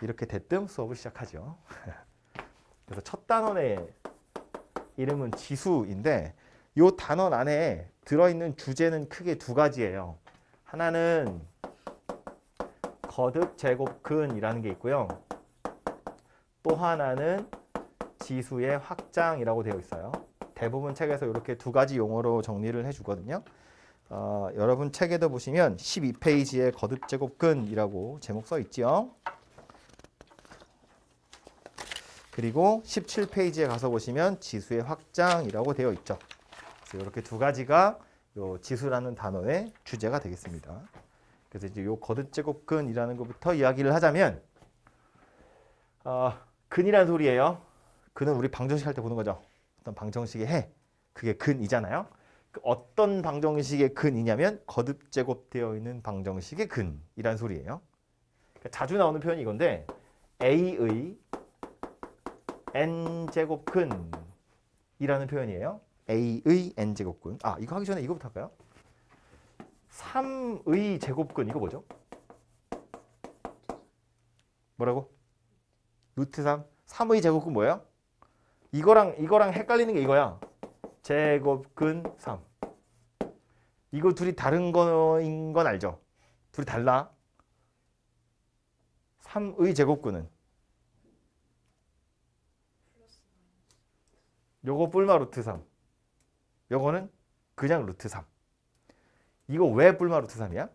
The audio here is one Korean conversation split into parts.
이렇게 대뜸 수업을 시작하죠. 그래서 첫 단원의 이름은 지수인데 이 단원 안에 들어있는 주제는 크게 두 가지예요. 하나는 거듭 제곱 근이라는 게 있고요. 또 하나는 지수의 확장이라고 되어 있어요. 대부분 책에서 이렇게 두 가지 용어로 정리를 해주거든요. 여러분 책에도 보시면 12페이지에 거듭 제곱 근이라고 제목 써 있죠. 그리고 17페이지에 가서 보시면 지수의 확장이라고 되어 있죠. 그래서 이렇게 두 가지가 요 지수라는 단어의 주제가 되겠습니다. 그래서 이제 요 거듭 제곱 근이라는 것부터 이야기를 하자면 근이라는 소리예요. 근은 우리 방정식 할 때 보는 거죠. 어떤 방정식의 해, 그게 근이잖아요. 어떤 방정식의 근이냐면 거듭 제곱되어 있는 방정식의 근이라는 소리예요. 그러니까 자주 나오는 표현이 이건데 A의 n제곱 근이라는 표현이에요. A의 n제곱근. 이거 하기 전에 이거부터 할까요? 3의 제곱근 이거 뭐죠? 뭐라고? 루트 3? 3의 제곱근 뭐예요? 이거랑 헷갈리는 게 이거야. 제곱근 3. 이거 둘이 다른 거인 건 알죠? 둘이 달라. 3의 제곱근은 요거 뿔마 루트 3. 요거는 그냥 루트 3. 이거 왜 뿔마 루트 3이야?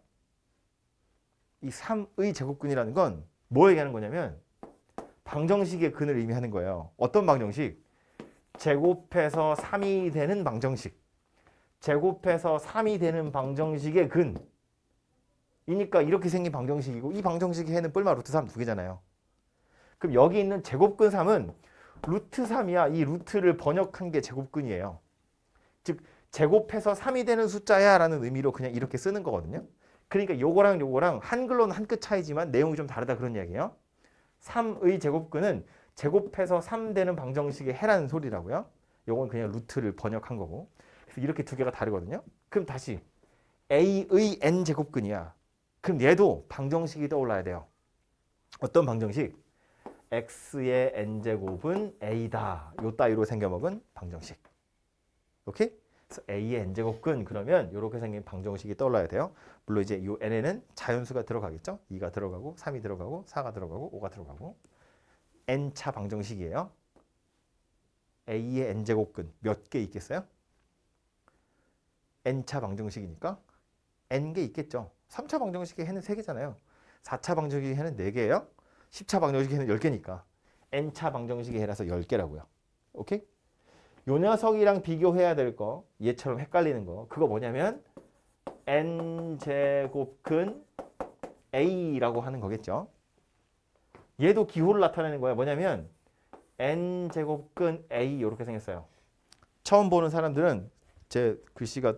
이 3의 제곱근이라는 건 뭐 얘기하는 거냐면 방정식의 근을 의미하는 거예요. 어떤 방정식? 제곱해서 3이 되는 방정식. 제곱해서 3이 되는 방정식의 근이니까 이렇게 생긴 방정식이고 이 방정식의 해는 뿔마 루트 3 두 개잖아요. 그럼 여기 있는 제곱근 3은 루트 3이야. 이 루트를 번역한 게 제곱근이에요. 즉 제곱해서 3이 되는 숫자야 라는 의미로 그냥 이렇게 쓰는 거거든요. 그러니까 요거랑 한글로는 한 끗 차이지만 내용이 좀 다르다 그런 이야기예요. 3의 제곱근은 제곱해서 3 되는 방정식의 해라는 소리라고요. 요건 그냥 루트를 번역한 거고. 그래서 이렇게 두 개가 다르거든요. 그럼 다시 A의 n제곱근이야. 그럼 얘도 방정식이 떠올라야 돼요. 어떤 방정식? x의 n제곱은 a다. 요 따위로 생겨먹은 방정식. 오케이? 그래서 a의 n제곱근 그러면 이렇게 생긴 방정식이 떠올라야 돼요. 물론 이제 이 n에는 자연수가 들어가겠죠. 2가 들어가고 3이 들어가고 4가 들어가고 5가 들어가고 n차 방정식이에요. a의 n제곱근 몇 개 있겠어요? n차 방정식이니까 n개 있겠죠. 3차 방정식의 해는 3개잖아요. 4차 방정식의 해는 4개예요. 10차 방정식의 해는 10개니까 n차 방정식의 해라서 10개라고요. 오케이? 요 녀석이랑 비교해야 될 거, 얘처럼 헷갈리는 거, 그거 뭐냐면 n제곱근 a라고 하는 거겠죠. 얘도 기호를 나타내는 거야. 뭐냐면 n제곱근 a 이렇게 생겼어요. 처음 보는 사람들은 제 글씨가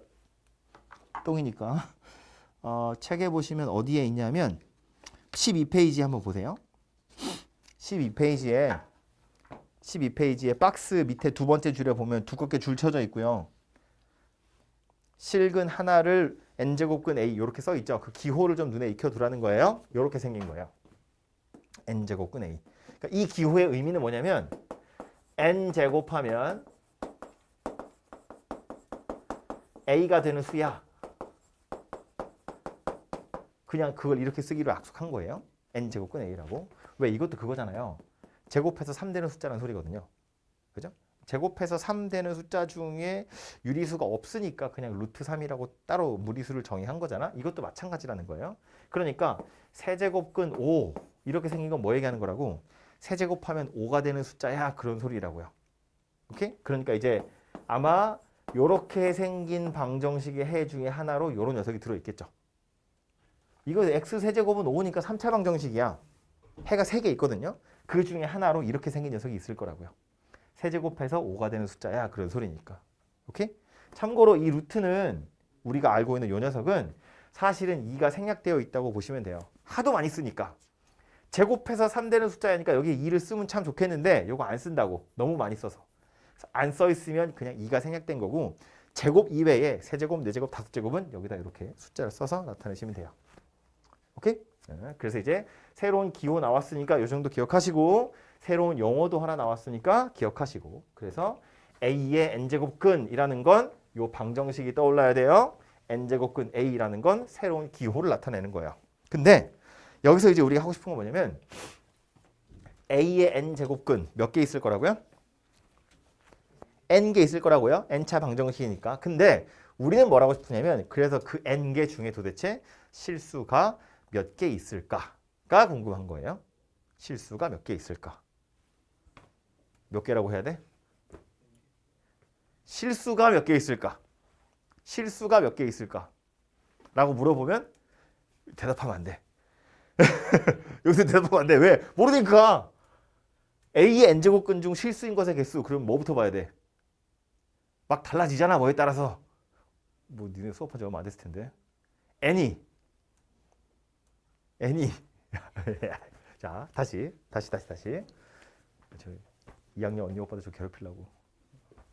똥이니까 책에 보시면 어디에 있냐면 12페이지 한번 보세요. 12페이지에 박스 밑에 두 번째 줄에 보면 두껍게 줄 쳐져 있고요. 실근 하나를 n제곱근 a 이렇게 써 있죠. 그 기호를 좀 눈에 익혀두라는 거예요. 이렇게 생긴 거예요. n제곱근 a. 그러니까 이 기호의 의미는 뭐냐면 n제곱하면 a가 되는 수야. 그냥 그걸 이렇게 쓰기로 약속한 거예요. n제곱근 a라고. 왜? 이것도 그거잖아요. 제곱해서 3 되는 숫자라는 소리거든요. 그죠? 제곱해서 3 되는 숫자 중에 유리수가 없으니까 그냥 루트 3이라고 따로 무리수를 정의한 거잖아. 이것도 마찬가지라는 거예요. 그러니까 세제곱근 5 이렇게 생긴 건 뭐 얘기하는 거라고? 세제곱하면 5가 되는 숫자야 그런 소리라고요. 오케이? 그러니까 이제 아마 요렇게 생긴 방정식의 해 중에 하나로 요런 녀석이 들어있겠죠. 이거 x 세제곱은 5니까 3차 방정식이야. 해가 3개 있거든요. 그 중에 하나로 이렇게 생긴 녀석이 있을 거라고요. 세제곱해서 5가 되는 숫자야. 그런 소리니까. 오케이? 참고로 이 루트는 우리가 알고 있는 이 녀석은 사실은 2가 생략되어 있다고 보시면 돼요. 하도 많이 쓰니까. 제곱해서 3 되는 숫자니까 여기 2를 쓰면 참 좋겠는데 이거 안 쓴다고. 너무 많이 써서. 안 써 있으면 그냥 2가 생략된 거고 제곱 이외에 세제곱, 네제곱, 다섯제곱은 여기다 이렇게 숫자를 써서 나타내시면 돼요. 오케이? 그래서 이제 새로운 기호 나왔으니까 이 정도 기억하시고 새로운 용어도 하나 나왔으니까 기억하시고 그래서 A의 n제곱근이라는 건 이 방정식이 떠올라야 돼요. n제곱근 A라는 건 새로운 기호를 나타내는 거예요. 근데 여기서 이제 우리가 하고 싶은 건 뭐냐면 A의 n제곱근 몇 개 있을 거라고요? n개 있을 거라고요. n차 방정식이니까. 근데 우리는 뭐라고 싶으냐면 그래서 그 n개 중에 도대체 실수가 몇 개 있을까가 궁금한 거예요. 실수가 몇 개 있을까? 몇 개라고 해야 돼? 실수가 몇 개 있을까? 실수가 몇 개 있을까? 라고 물어보면 대답하면 안 돼. 여기서 대답하면 안 돼. 왜? 모르니까. A의 n제곱근 중 실수인 것의 개수. 그럼 뭐부터 봐야 돼? 막 달라지잖아. 뭐에 따라서. 뭐 니네 수업한 지 얼마 안 됐을 텐데. N이. 자, 다시. 저 2학년 언니 오빠도 좀 괴롭히려고.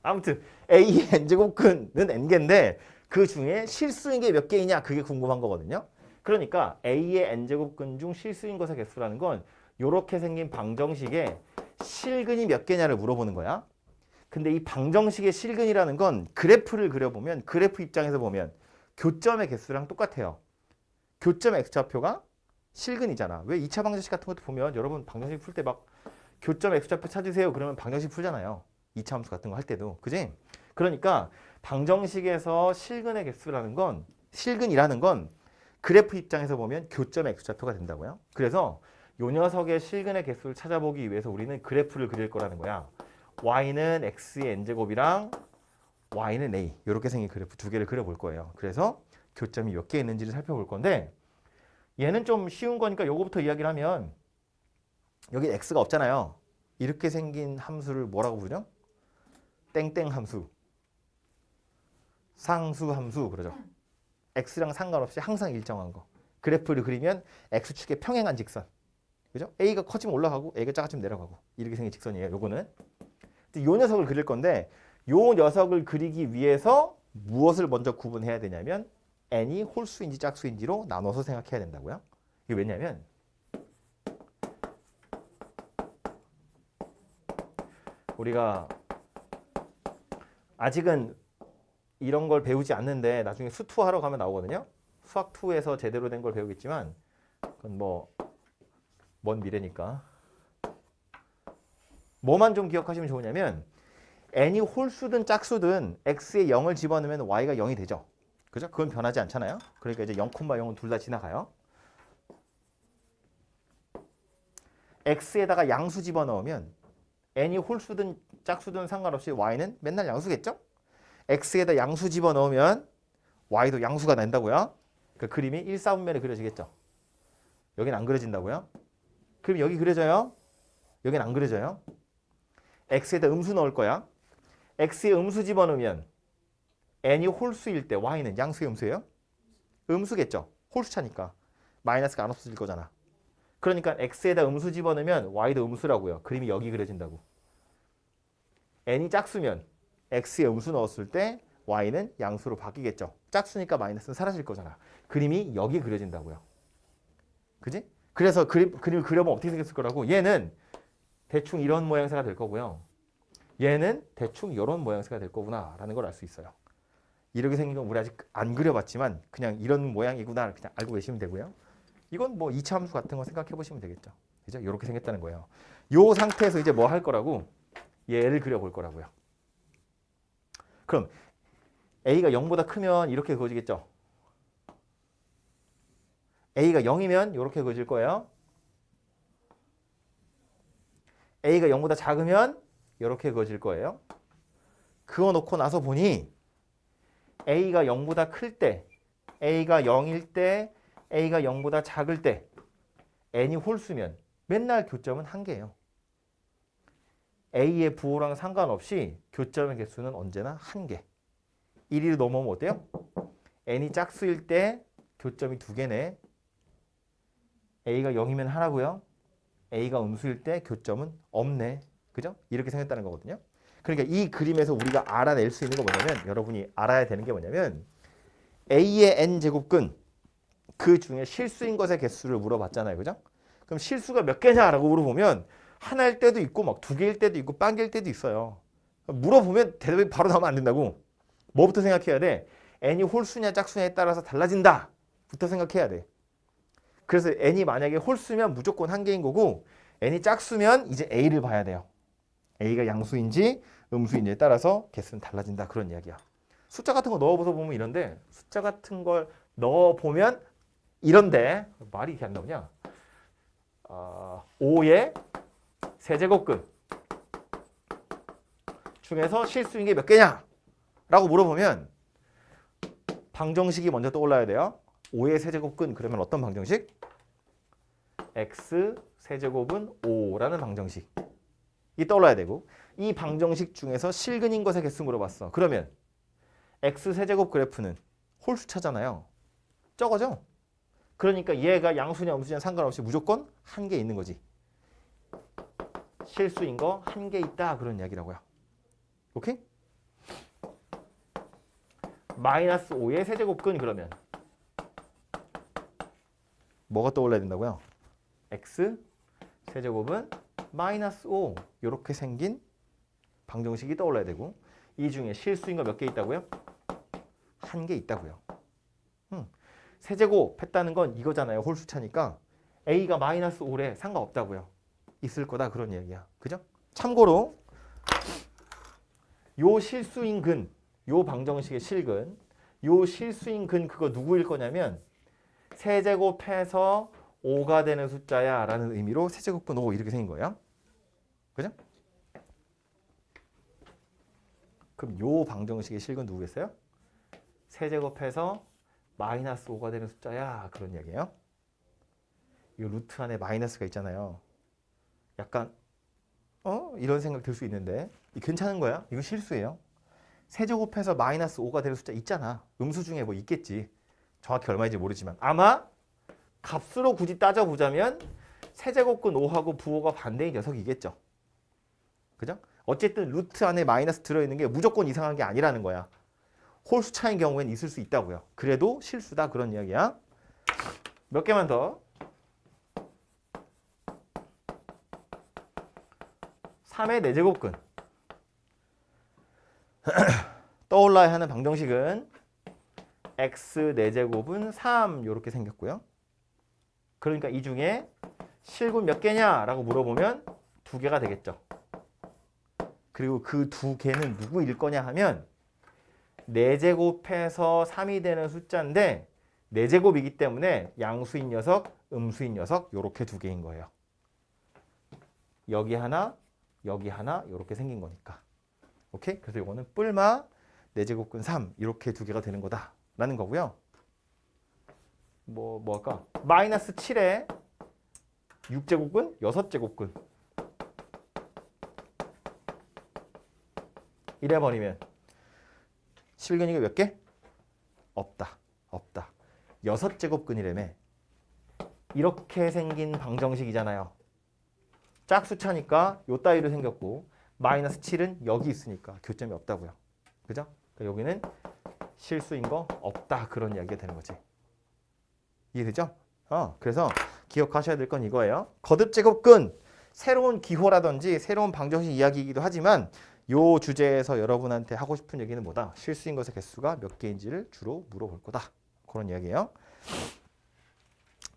아무튼 A의 n제곱근은 n개인데 그 중에 실수인 게 몇 개이냐 그게 궁금한 거거든요. 그러니까 A의 n제곱근 중 실수인 것의 개수라는 건 이렇게 생긴 방정식에 실근이 몇 개냐를 물어보는 거야. 근데 이 방정식의 실근이라는 건 그래프를 그려보면 그래프 입장에서 보면 교점의 개수랑 똑같아요. 교점의 x좌표가 실근이잖아. 왜 2차 방정식 같은 것도 보면 여러분 방정식 풀 때 막 교점 x좌표 찾으세요. 그러면 방정식 풀잖아요. 2차 함수 같은 거 할 때도. 그지? 그러니까 방정식에서 실근의 개수라는 건 실근이라는 건 그래프 입장에서 보면 교점의 x좌표가 된다고요. 그래서 요 녀석의 실근의 개수를 찾아보기 위해서 우리는 그래프를 그릴 거라는 거야. y는 x의 n제곱이랑 y는 a 이렇게 생긴 그래프 두 개를 그려볼 거예요. 그래서 교점이 몇 개 있는지를 살펴볼 건데 얘는 좀 쉬운 거니까 요거부터 이야기를 하면 여기 x가 없잖아요. 이렇게 생긴 함수를 뭐라고 부르죠? 땡땡 함수, 상수 함수 그러죠. x랑 상관없이 항상 일정한 거. 그래프를 그리면 x축의 평행한 직선. 그죠? a가 커지면 올라가고 a가 작아지면 내려가고 이렇게 생긴 직선이에요. 요거는. 요 녀석을 그릴 건데 요 녀석을 그리기 위해서 무엇을 먼저 구분해야 되냐면 n이 홀수인지 짝수인지로 나눠서 생각해야 된다고요. 이게 왜냐면 우리가 아직은 이런 걸 배우지 않는데 나중에 수2 하러 가면 나오거든요. 수학 2에서 제대로 된 걸 배우겠지만 그건 뭐 먼 미래니까. 뭐만 좀 기억하시면 좋으냐면 n이 홀수든 짝수든 x에 0을 집어넣으면 y가 0이 되죠. 그죠? 그건 변하지 않잖아요. 그러니까 이제 0,0은 둘 다 지나가요. x에다가 양수 집어넣으면 n이 홀수든 짝수든 상관없이 y는 맨날 양수겠죠? x에다 양수 집어넣으면 y도 양수가 난다고요. 그 그림이 1, 4분면에 그려지겠죠. 여긴 안 그려진다고요. 그럼 여기 그려져요? 여긴 안 그려져요. x에다 음수 넣을 거야. x에 음수 집어넣으면 n이 홀수일 때 y는 양수의 음수예요? 음수겠죠. 홀수차니까. 마이너스가 안 없어질 거잖아. 그러니까 x에다 음수 집어넣으면 y도 음수라고요. 그림이 여기 그려진다고. n이 짝수면 x에 음수 넣었을 때 y는 양수로 바뀌겠죠. 짝수니까 마이너스는 사라질 거잖아. 그림이 여기 그려진다고요. 그지? 그래서 그림을 그려보면 어떻게 생겼을 거라고. 얘는 대충 이런 모양새가 될 거고요. 얘는 대충 이런 모양새가 될 거구나 라는 걸 알 수 있어요. 이렇게 생긴 건 우리 아직 안 그려봤지만 그냥 이런 모양이구나 그냥 알고 계시면 되고요. 이건 뭐 2차 함수 같은 거 생각해 보시면 되겠죠. 그죠? 이렇게 생겼다는 거예요. 이 상태에서 이제 뭐 할 거라고? 얘를 그려볼 거라고요. 그럼 a가 0보다 크면 이렇게 그어지겠죠. a가 0이면 이렇게 그어질 거예요. a가 0보다 작으면 이렇게 그어질 거예요. 그어놓고 나서 보니 a가 0보다 클 때, a가 0일 때, a가 0보다 작을 때 n이 홀수면 맨날 교점은 1개예요. a의 부호랑 상관없이 교점의 개수는 언제나 1개. 1이 넘어오면 어때요? n이 짝수일 때 교점이 2개네. a가 0이면 하나고요. a가 음수일 때 교점은 없네. 그죠? 이렇게 생겼다는 거거든요. 그러니까 이 그림에서 우리가 알아낼 수 있는 거 뭐냐면 여러분이 알아야 되는 게 뭐냐면 a의 n제곱근 그 중에 실수인 것의 개수를 물어봤잖아요. 그죠? 그럼 실수가 몇 개냐라고 물어보면 하나일 때도 있고 막 두 개일 때도 있고 빵 개일 때도 있어요. 물어보면 대답이 바로 나오면 안 된다고. 뭐부터 생각해야 돼? n이 홀수냐 짝수냐에 따라서 달라진다 부터 생각해야 돼. 그래서 n이 만약에 홀수면 무조건 한 개인 거고 n이 짝수면 이제 a를 봐야 돼요. a가 양수인지 음수인지에 따라서 개수는 달라진다 그런 이야기야. 숫자 같은 거 넣어서 보면 이런데 숫자 같은 걸 넣어보면 이런데 말이 이렇게 안 나오냐. 5의 세제곱근 중에서 실수인 게 몇 개냐 라고 물어보면 방정식이 먼저 떠올라야 돼요. 5의 세제곱근 그러면 어떤 방정식? x 세제곱은 5라는 방정식이 떠올라야 되고 이 방정식 중에서 실근인 것의 개수 물어봤어. 그러면 x 세제곱 그래프는 홀수차잖아요. 적어져. 그러니까 얘가 양수냐 음수냐 상관없이 무조건 한 개 있는 거지. 실수인 거 한 개 있다 그런 이야기라고요. 오케이? 마이너스 5의 세제곱근 그러면 뭐가 떠올라야 된다고요? x 세제곱은 마이너스 5 이렇게 생긴 방정식이 떠올라야 되고 이 중에 실수인 거 몇 개 있다고요? 한 개 있다고요. 세제곱 했다는 건 이거잖아요. 홀수차니까 a가 마이너스 5래 상관없다고요. 있을 거다 그런 얘기야. 그죠? 참고로 요 실수인 근, 요 방정식의 실근, 요 실수인 근 그거 누구일 거냐면 세제곱해서 5가 되는 숫자야 라는 의미로 세제곱근 5 이렇게 생긴 거예요. 그죠? 그럼 요 방정식의 실근 누구겠어요? 세제곱해서 마이너스 5가 되는 숫자야 그런 이야기예요. 이 루트 안에 마이너스가 있잖아요. 약간 이런 생각 들 수 있는데 괜찮은 거야? 이거 실수예요. 세제곱해서 마이너스 5가 되는 숫자 있잖아. 음수 중에 뭐 있겠지. 정확히 얼마인지 모르지만 아마 값으로 굳이 따져보자면 세제곱근 5하고 부호가 반대인 녀석이겠죠. 그죠? 어쨌든 루트 안에 마이너스 들어있는 게 무조건 이상한 게 아니라는 거야. 홀수차인 경우에는 있을 수 있다고요. 그래도 실수다 그런 이야기야. 몇 개만 더. 3의 4제곱근. 떠올라야 하는 방정식은 x 4제곱은 3 이렇게 생겼고요. 그러니까 이 중에 실근 몇 개냐라고 물어보면 2개가 되겠죠. 그리고 그 2개는 누구일 거냐 하면 4제곱해서 3이 되는 숫자인데 4제곱이기 때문에 양수인 녀석, 음수인 녀석 이렇게 2개인 거예요. 여기 하나, 여기 하나 이렇게 생긴 거니까. 오케이? 그래서 이거는 뿔마 4제곱근 3 이렇게 2개가 되는 거다라는 거고요. 뭐 할까? 마이너스 7에 6제곱근, 6제곱근 이래버리면 실근이가 몇 개? 없다. 6제곱근이라며. 이렇게 생긴 방정식이잖아요. 짝수차니까 요 따위로 생겼고 마이너스 7은 여기 있으니까 교점이 없다고요. 그죠? 그러니까 여기는 실수인 거 없다 그런 이야기가 되는 거지. 이해되죠? 그래서 기억하셔야 될 건 이거예요. 거듭제곱근 새로운 기호라든지 새로운 방정식 이야기이기도 하지만 요 주제에서 여러분한테 하고 싶은 얘기는 뭐다? 실수인 것의 개수가 몇 개인지를 주로 물어볼 거다. 그런 이야기예요.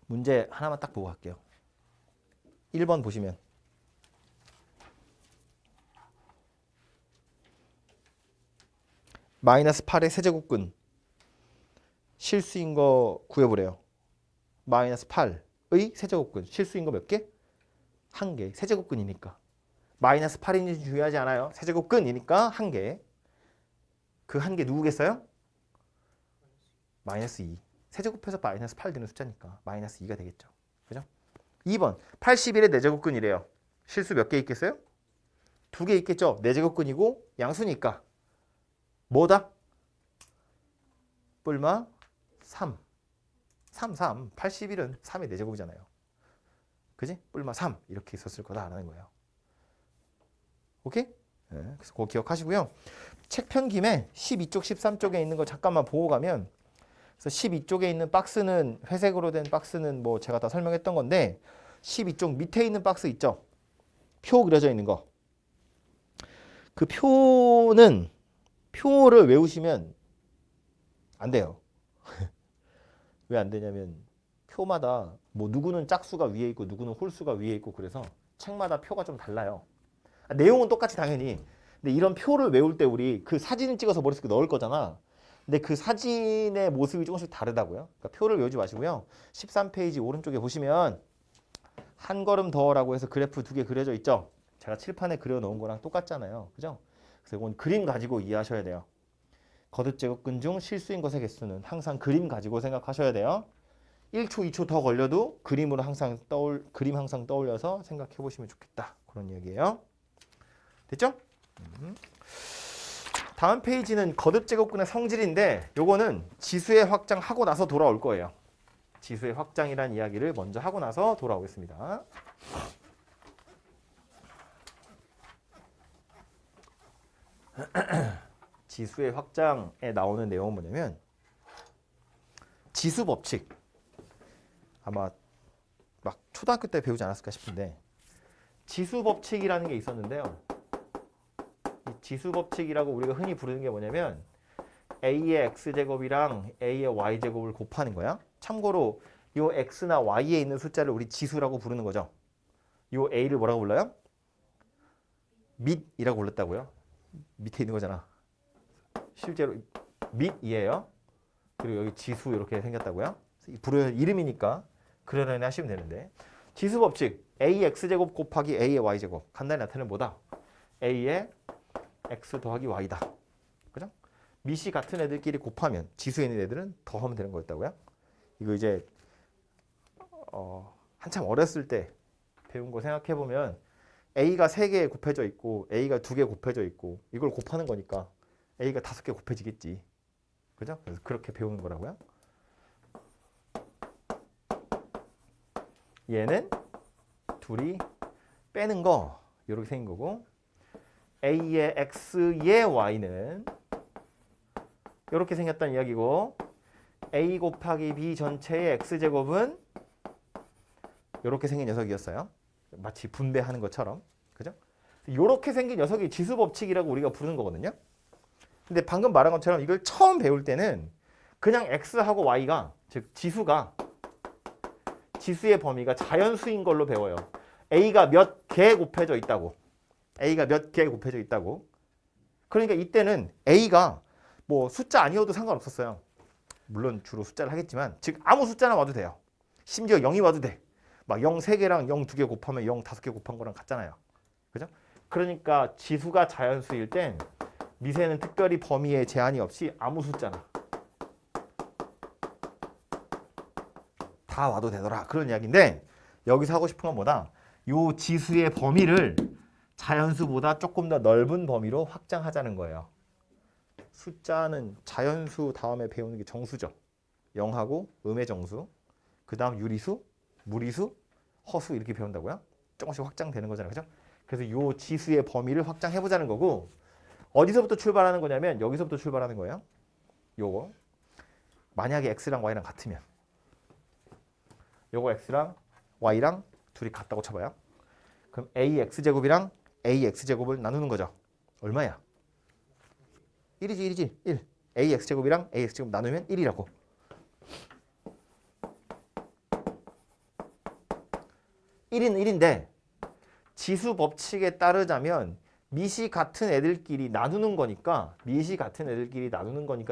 문제 하나만 딱 보고 갈게요. 1번 보시면 마이너스 8의 세제곱근 실수인 거 구해보래요. 마이너스 8의 세제곱근 실수인 거 몇 개? 한 개. 세제곱근이니까. 마이너스 8인지 중요하지 않아요. 세제곱근이니까 한 개. 그 한 개 누구겠어요? 마이너스 2. 세제곱해서 마이너스 8 되는 숫자니까 마이너스 2가 되겠죠. 그죠? 2번 81의 4제곱근이래요. 실수 몇 개 있겠어요? 2개 있겠죠. 4제곱근이고 양수니까. 뭐다? 뿔마 3. 3. 81은 3의 4제곱이잖아요. 그지? 뿔마 3 이렇게 있었을 거다라는 거예요. 오케이? 네, 그래서 그거 기억하시고요. 책 편 김에 12쪽, 13쪽에 있는 거 잠깐만 보고 가면 그래서 12쪽에 있는 박스는 회색으로 된 박스는 뭐 제가 다 설명했던 건데 12쪽 밑에 있는 박스 있죠? 표 그려져 있는 거. 그 표를 외우시면 안 돼요. 왜 안 되냐면 표마다 뭐 누구는 짝수가 위에 있고 누구는 홀수가 위에 있고 그래서 책마다 표가 좀 달라요. 내용은 똑같이 당연히. 근데 이런 표를 외울 때 우리 그 사진을 찍어서 머릿속에 넣을 거잖아. 근데 그 사진의 모습이 조금씩 다르다고요. 그러니까 표를 외우지 마시고요. 13페이지 오른쪽에 보시면 한 걸음 더라고 해서 그래프 2개 그려져 있죠. 제가 칠판에 그려놓은 거랑 똑같잖아요. 그죠? 그래서 이건 그림 가지고 이해하셔야 돼요. 거듭 제곱근 중 실수인 것의 개수는 항상 그림 가지고 생각하셔야 돼요. 1초, 2초 더 걸려도 그림 항상 떠올려서 생각해 보시면 좋겠다. 그런 얘기예요. 됐죠? 다음 페이지는 거듭 제곱근의 성질인데 요거는 지수의 확장하고 나서 돌아올 거예요. 지수의 확장이란 이야기를 먼저 하고 나서 돌아오겠습니다. 지수의 확장에 나오는 내용은 뭐냐면 지수 법칙. 아마 막 초등학교 때 배우지 않았을까 싶은데 지수 법칙이라는 게 있었는데요. 이 지수 법칙이라고 우리가 흔히 부르는 게 뭐냐면 a의 x제곱이랑 a의 y제곱을 곱하는 거야. 참고로 이 x나 y에 있는 숫자를 우리 지수라고 부르는 거죠. 이 a를 뭐라고 불러요? 밑이라고 불렀다고요. 밑에 있는 거잖아. 실제로 밑이에요. 그리고 여기 지수 이렇게 생겼다고요. 부르는 이름이니까 그러려니 하시면 되는데 지수 법칙 a x제곱 곱하기 a의 y제곱 간단히 나타내면 뭐다? a의 x 더하기 y다. 그죠? 밑이 같은 애들끼리 곱하면 지수에 있는 애들은 더하면 되는 거였다고요. 이거 이제 한참 어렸을 때 배운 거 생각해 보면 a가 3개 곱해져 있고 a가 2개 곱해져 있고 이걸 곱하는 거니까 a가 5개 곱해지겠지. 그죠? 그래서 그렇게 배우는 거라고요. 얘는 둘이 빼는 거 이렇게 생긴 거고 a의 x의 y는 이렇게 생겼다는 이야기고 a 곱하기 b 전체의 x제곱은 이렇게 생긴 녀석이었어요. 마치 분배하는 것처럼. 그죠? 이렇게 생긴 녀석이 지수 법칙이라고 우리가 부르는 거거든요. 근데 방금 말한 것처럼 이걸 처음 배울 때는 그냥 x하고 y가 즉 지수의 범위가 자연수인 걸로 배워요. a가 몇 개 곱해져 있다고. a가 몇 개 곱해져 있다고. 그러니까 이때는 a가 뭐 숫자 아니어도 상관없었어요. 물론 주로 숫자를 하겠지만 즉 아무 숫자나 와도 돼요. 심지어 0이 와도 돼. 막 0 3개랑 0 2개 곱하면 0 5개 곱한 거랑 같잖아요. 그죠? 그러니까 지수가 자연수일 땐 미세는 특별히 범위에 제한이 없이 아무 숫자나 다 와도 되더라. 그런 이야기인데 여기서 하고 싶은 건 뭐다? 요 지수의 범위를 자연수보다 조금 더 넓은 범위로 확장하자는 거예요. 숫자는 자연수 다음에 배우는 게 정수죠. 0하고 음의 정수, 그 다음 유리수, 무리수, 허수 이렇게 배운다고요. 조금씩 확장되는 거잖아요. 그죠? 그래서 요 지수의 범위를 확장해보자는 거고 어디서부터 출발하는 거냐면 여기서부터 출발하는 거예요. 요거 만약에 x랑 y랑 같으면 요거 x랑 y랑 둘이 같다고 쳐봐요. 그럼 ax제곱이랑 ax제곱을 나누는 거죠. 얼마야? 1이지 1. ax제곱이랑 ax제곱 나누면 1이라고. 1은 1인데 지수 법칙에 따르자면 밑이 같은 애들끼리 나누는 거니까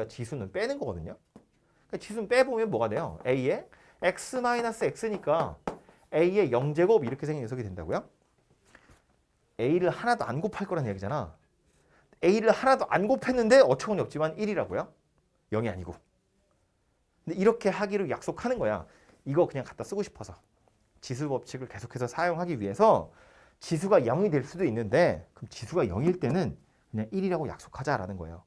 지수는 빼는 거거든요. 그러니까 지수는 빼보면 뭐가 돼요? a의 x-x니까 a의 0제곱 이렇게 생긴 녀석이 된다고요? a를 하나도 안 곱할 거란 얘기잖아. a를 하나도 안 곱했는데 어처구니 없지만 1이라고요? 0이 아니고. 근데 이렇게 하기로 약속하는 거야. 이거 그냥 갖다 쓰고 싶어서. 지수 법칙을 계속해서 사용하기 위해서 지수가 0이 될 수도 있는데 그럼 지수가 0일 때는 그냥 1이라고 약속하자라는 거예요.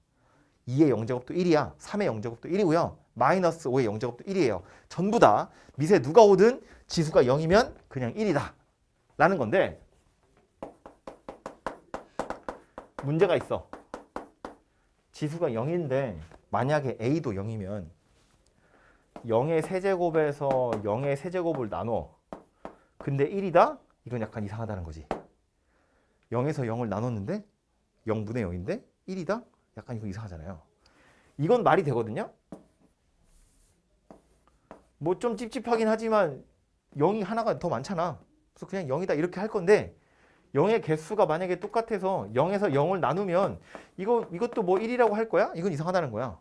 2의 0제곱도 1이야. 3의 0제곱도 1이고요. 마이너스 5의 0제곱도 1이에요. 전부 다 밑에 누가 오든 지수가 0이면 그냥 1이다 라는 건데 문제가 있어. 지수가 0인데 만약에 a도 0이면 0의 세제곱에서 0의 세제곱을 나눠. 근데 1이다? 이건 약간 이상하다는 거지. 0에서 0을 나눴는데 0분의 0인데 1이다? 약간 이거 이상하잖아요. 이건 말이 되거든요. 뭐 좀 찝찝하긴 하지만 0이 하나가 더 많잖아. 그래서 그냥 0이다 이렇게 할 건데 0의 개수가 만약에 똑같아서 0에서 0을 나누면 이것도 뭐 1이라고 할 거야? 이건 이상하다는 거야.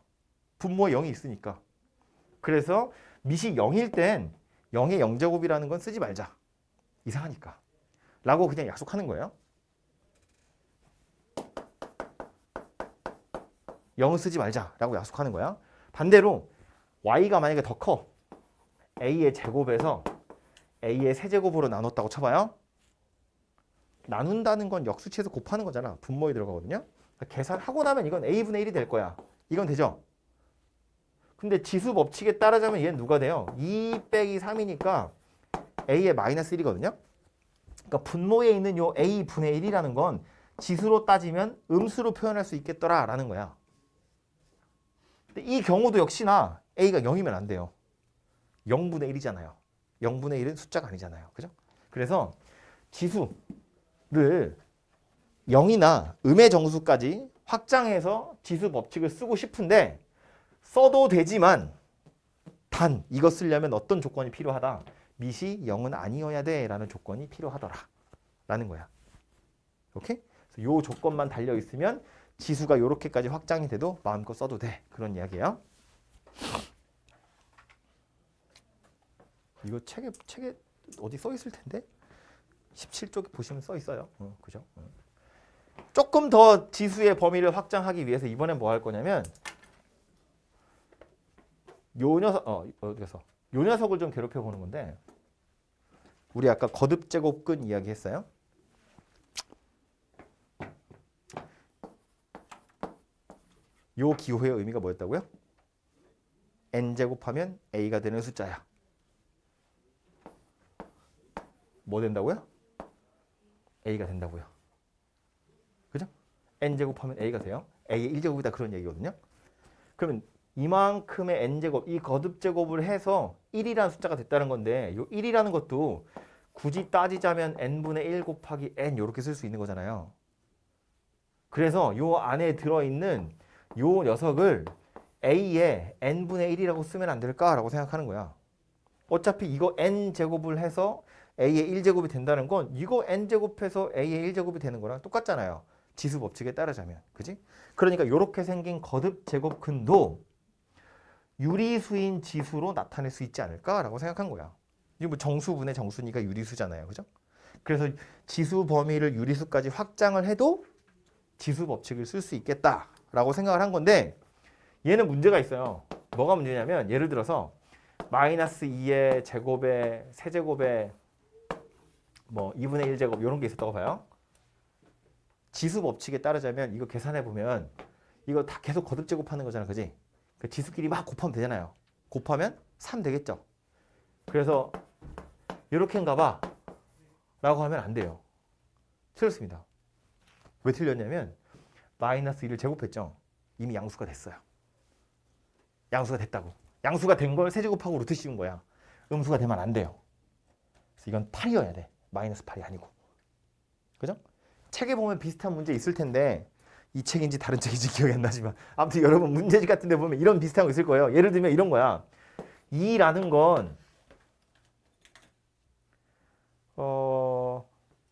분모에 0이 있으니까. 그래서 밑이 0일 땐 0의 0제곱이라는 건 쓰지 말자. 이상하니까. 라고 그냥 약속하는 거예요. 0은 쓰지 말자라고 약속하는 거야. 반대로 y가 만약에 더 커. a의 제곱에서 a의 세제곱으로 나눴다고 쳐봐요. 나눈다는 건 역수치에서 곱하는 거잖아. 분모에 들어가거든요. 그러니까 계산하고 나면 이건 a분의 1이 될 거야. 이건 되죠? 근데 지수 법칙에 따르자면 얘는 누가 돼요? 2 빼기 3이니까 a의 마이너스 1이거든요. 그러니까 분모에 있는 요 a분의 1이라는 건 지수로 따지면 음수로 표현할 수 있겠더라라는 거야. 근데 이 경우도 역시나 a가 0이면 안 돼요. 0분의 1이잖아요. 0분의 1은 숫자가 아니잖아요. 그죠? 그래서 지수를 0이나 음의 정수까지 확장해서 지수 법칙을 쓰고 싶은데 써도 되지만 단 이거 쓰려면 어떤 조건이 필요하다. 밑이 0은 아니어야 돼 라는 조건이 필요하더라 라는 거야. 오케이? 그래서 요 조건만 달려 있으면 지수가 요렇게까지 확장이 돼도 마음껏 써도 돼. 그런 이야기예요. 이거 책에 어디 써 있을 텐데 17쪽에 보시면 써 있어요. 그죠? 조금 더 지수의 범위를 확장하기 위해서 이번엔 뭐 할 거냐면 요 녀석을 좀 괴롭혀 보는 건데 우리 아까 거듭 제곱근 이야기 했어요. 요 기호의 의미가 뭐였다고요? n 제곱하면 a가 되는 숫자야. 뭐 된다고요? a가 된다고요. 그죠? n 제곱하면 a가 돼요. a의 1제곱이다 그런 얘기거든요. 그러면 이만큼의 n제곱, 이 거듭제곱을 해서 1이라는 숫자가 됐다는 건데 이 1이라는 것도 굳이 따지자면 n분의 1 곱하기 n 이렇게 쓸 수 있는 거잖아요. 그래서 이 안에 들어있는 이 녀석을 a의 n분의 1이라고 쓰면 안 될까라고 생각하는 거야. 어차피 이거 n제곱을 해서 a의 1제곱이 된다는 건 이거 n제곱해서 a의 1제곱이 되는 거랑 똑같잖아요. 지수 법칙에 따르자면. 그지? 그러니까 이렇게 생긴 거듭 제곱근도 유리수인 지수로 나타낼 수 있지 않을까라고 생각한 거야. 이거 뭐 정수분의 정수니까 유리수잖아요. 그죠? 그래서 지수 범위를 유리수까지 확장을 해도 지수 법칙을 쓸 수 있겠다라고 생각을 한 건데 얘는 문제가 있어요. 뭐가 문제냐면 예를 들어서 마이너스 2의 제곱에 세제곱에 뭐 2분의 1제곱 이런 게 있었다고 봐요. 지수 법칙에 따르자면 이거 계산해 보면 이거 다 계속 거듭 제곱하는 거잖아. 그지? 그 지수끼리 막 곱하면 되잖아요. 곱하면 3 되겠죠. 그래서 이렇게인가 봐 라고 하면 안 돼요. 틀렸습니다. 왜 틀렸냐면 마이너스 1을 제곱했죠. 이미 양수가 됐어요. 양수가 됐다고. 양수가 된 걸 세제곱하고 루트 씌운 거야. 음수가 되면 안 돼요. 그래서 이건 8이어야 돼. 마이너스 8이 아니고. 그죠? 책에 보면 비슷한 문제 있을 텐데 이 책인지 다른 책인지 기억이 안 나지만 아무튼 여러분 문제집 같은 데 보면 이런 비슷한 거 있을 거예요. 예를 들면 이런 거야. 2라는 건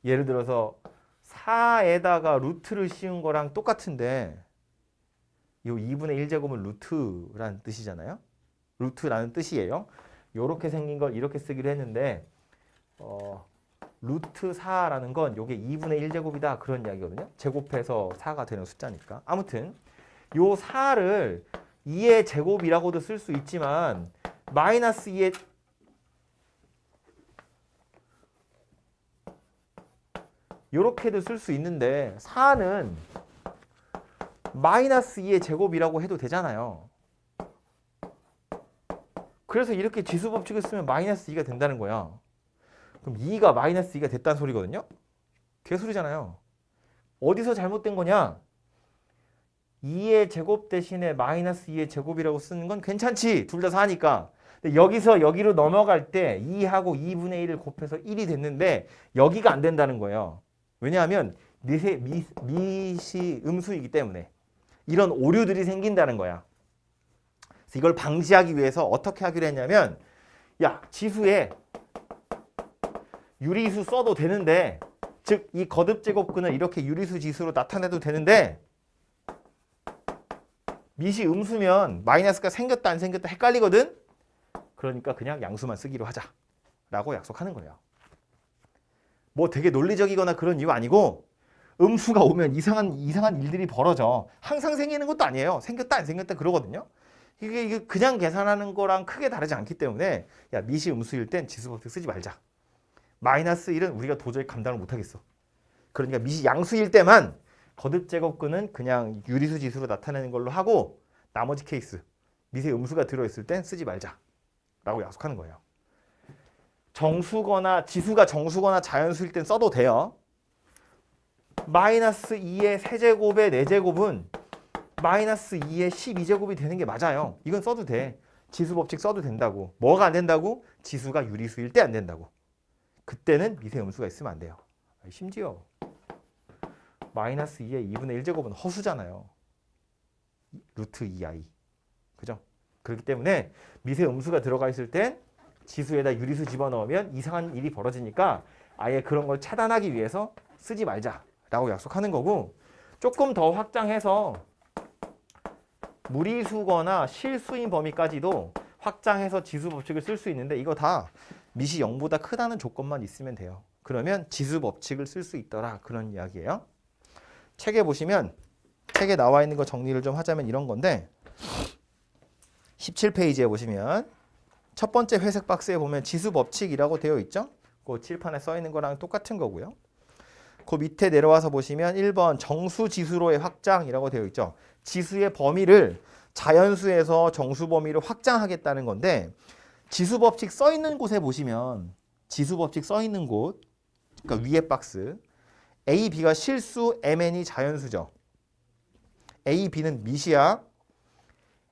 예를 들어서 4에다가 루트를 씌운 거랑 똑같은데 이 2분의 1제곱은 루트라는 뜻이잖아요. 루트라는 뜻이에요. 이렇게 생긴 걸 이렇게 쓰기로 했는데 루트 4라는 건 이게 2분의 1제곱이다 그런 이야기거든요. 제곱해서 4가 되는 숫자니까. 아무튼 요 4를 2의 제곱이라고도 쓸 수 있지만 마이너스 2의 요렇게도 쓸 수 있는데 4는 마이너스 2의 제곱이라고 해도 되잖아요. 그래서 이렇게 지수 법칙을 쓰면 마이너스 2가 된다는 거야. 그럼 2가 마이너스 2가 됐다는 소리거든요. 개소리잖아요. 어디서 잘못된 거냐? 2의 제곱 대신에 마이너스 2의 제곱이라고 쓰는 건 괜찮지. 둘 다 4니까. 근데 여기서 여기로 넘어갈 때 2하고 2분의 1을 곱해서 1이 됐는데 여기가 안 된다는 거예요. 왜냐하면 미시 음수이기 때문에 이런 오류들이 생긴다는 거야. 그래서 이걸 방지하기 위해서 어떻게 하기로 했냐면 야, 지수에 유리수 써도 되는데 즉 이 거듭 제곱근을 이렇게 유리수 지수로 나타내도 되는데 미시 음수면 마이너스가 생겼다 안 생겼다 헷갈리거든. 그러니까 그냥 양수만 쓰기로 하자라고 약속하는 거예요. 뭐 되게 논리적이거나 그런 이유 아니고 음수가 오면 이상한 일들이 벌어져. 항상 생기는 것도 아니에요. 생겼다 안 생겼다 그러거든요. 이게 그냥 계산하는 거랑 크게 다르지 않기 때문에 야, 미시 음수일 땐 지수법칙 쓰지 말자. 마이너스 1은 우리가 도저히 감당을 못하겠어. 그러니까 미시 양수일 때만 거듭 제곱근은 그냥 유리수 지수로 나타내는 걸로 하고 나머지 케이스 미세 음수가 들어있을 땐 쓰지 말자라고 약속하는 거예요. 정수거나 지수가 정수거나 자연수일 땐 써도 돼요. 마이너스 2의 세제곱의 4제곱은 마이너스 2의 12제곱이 되는 게 맞아요. 이건 써도 돼. 지수법칙 써도 된다고. 뭐가 안 된다고? 지수가 유리수일 때 안 된다고. 그때는 미세 음수가 있으면 안 돼요. 심지어 마이너스 2의 2분의 1제곱은 허수잖아요. 루트 2i. 그죠? 그렇기 때문에 미세 음수가 들어가 있을 땐 지수에다 유리수 집어넣으면 이상한 일이 벌어지니까 아예 그런 걸 차단하기 위해서 쓰지 말자라고 약속하는 거고, 조금 더 확장해서 무리수거나 실수인 범위까지도 확장해서 지수 법칙을 쓸 수 있는데 이거 다 미시 0보다 크다는 조건만 있으면 돼요. 그러면 지수 법칙을 쓸 수 있더라 그런 이야기예요. 책에 보시면 책에 나와 있는 거 정리를 좀 하자면 이런 건데 17페이지에 보시면 첫 번째 회색 박스에 보면 지수 법칙이라고 되어 있죠. 그 칠판에 써 있는 거랑 똑같은 거고요. 그 밑에 내려와서 보시면 1번 정수 지수로의 확장이라고 되어 있죠. 지수의 범위를 자연수에서 정수 범위로 확장하겠다는 건데 지수 법칙 써 있는 곳에 보시면 지수 법칙 써 있는 곳, 그러니까 위에 박스 A, B가 실수, MN이 자연수죠. A, B는 미시야,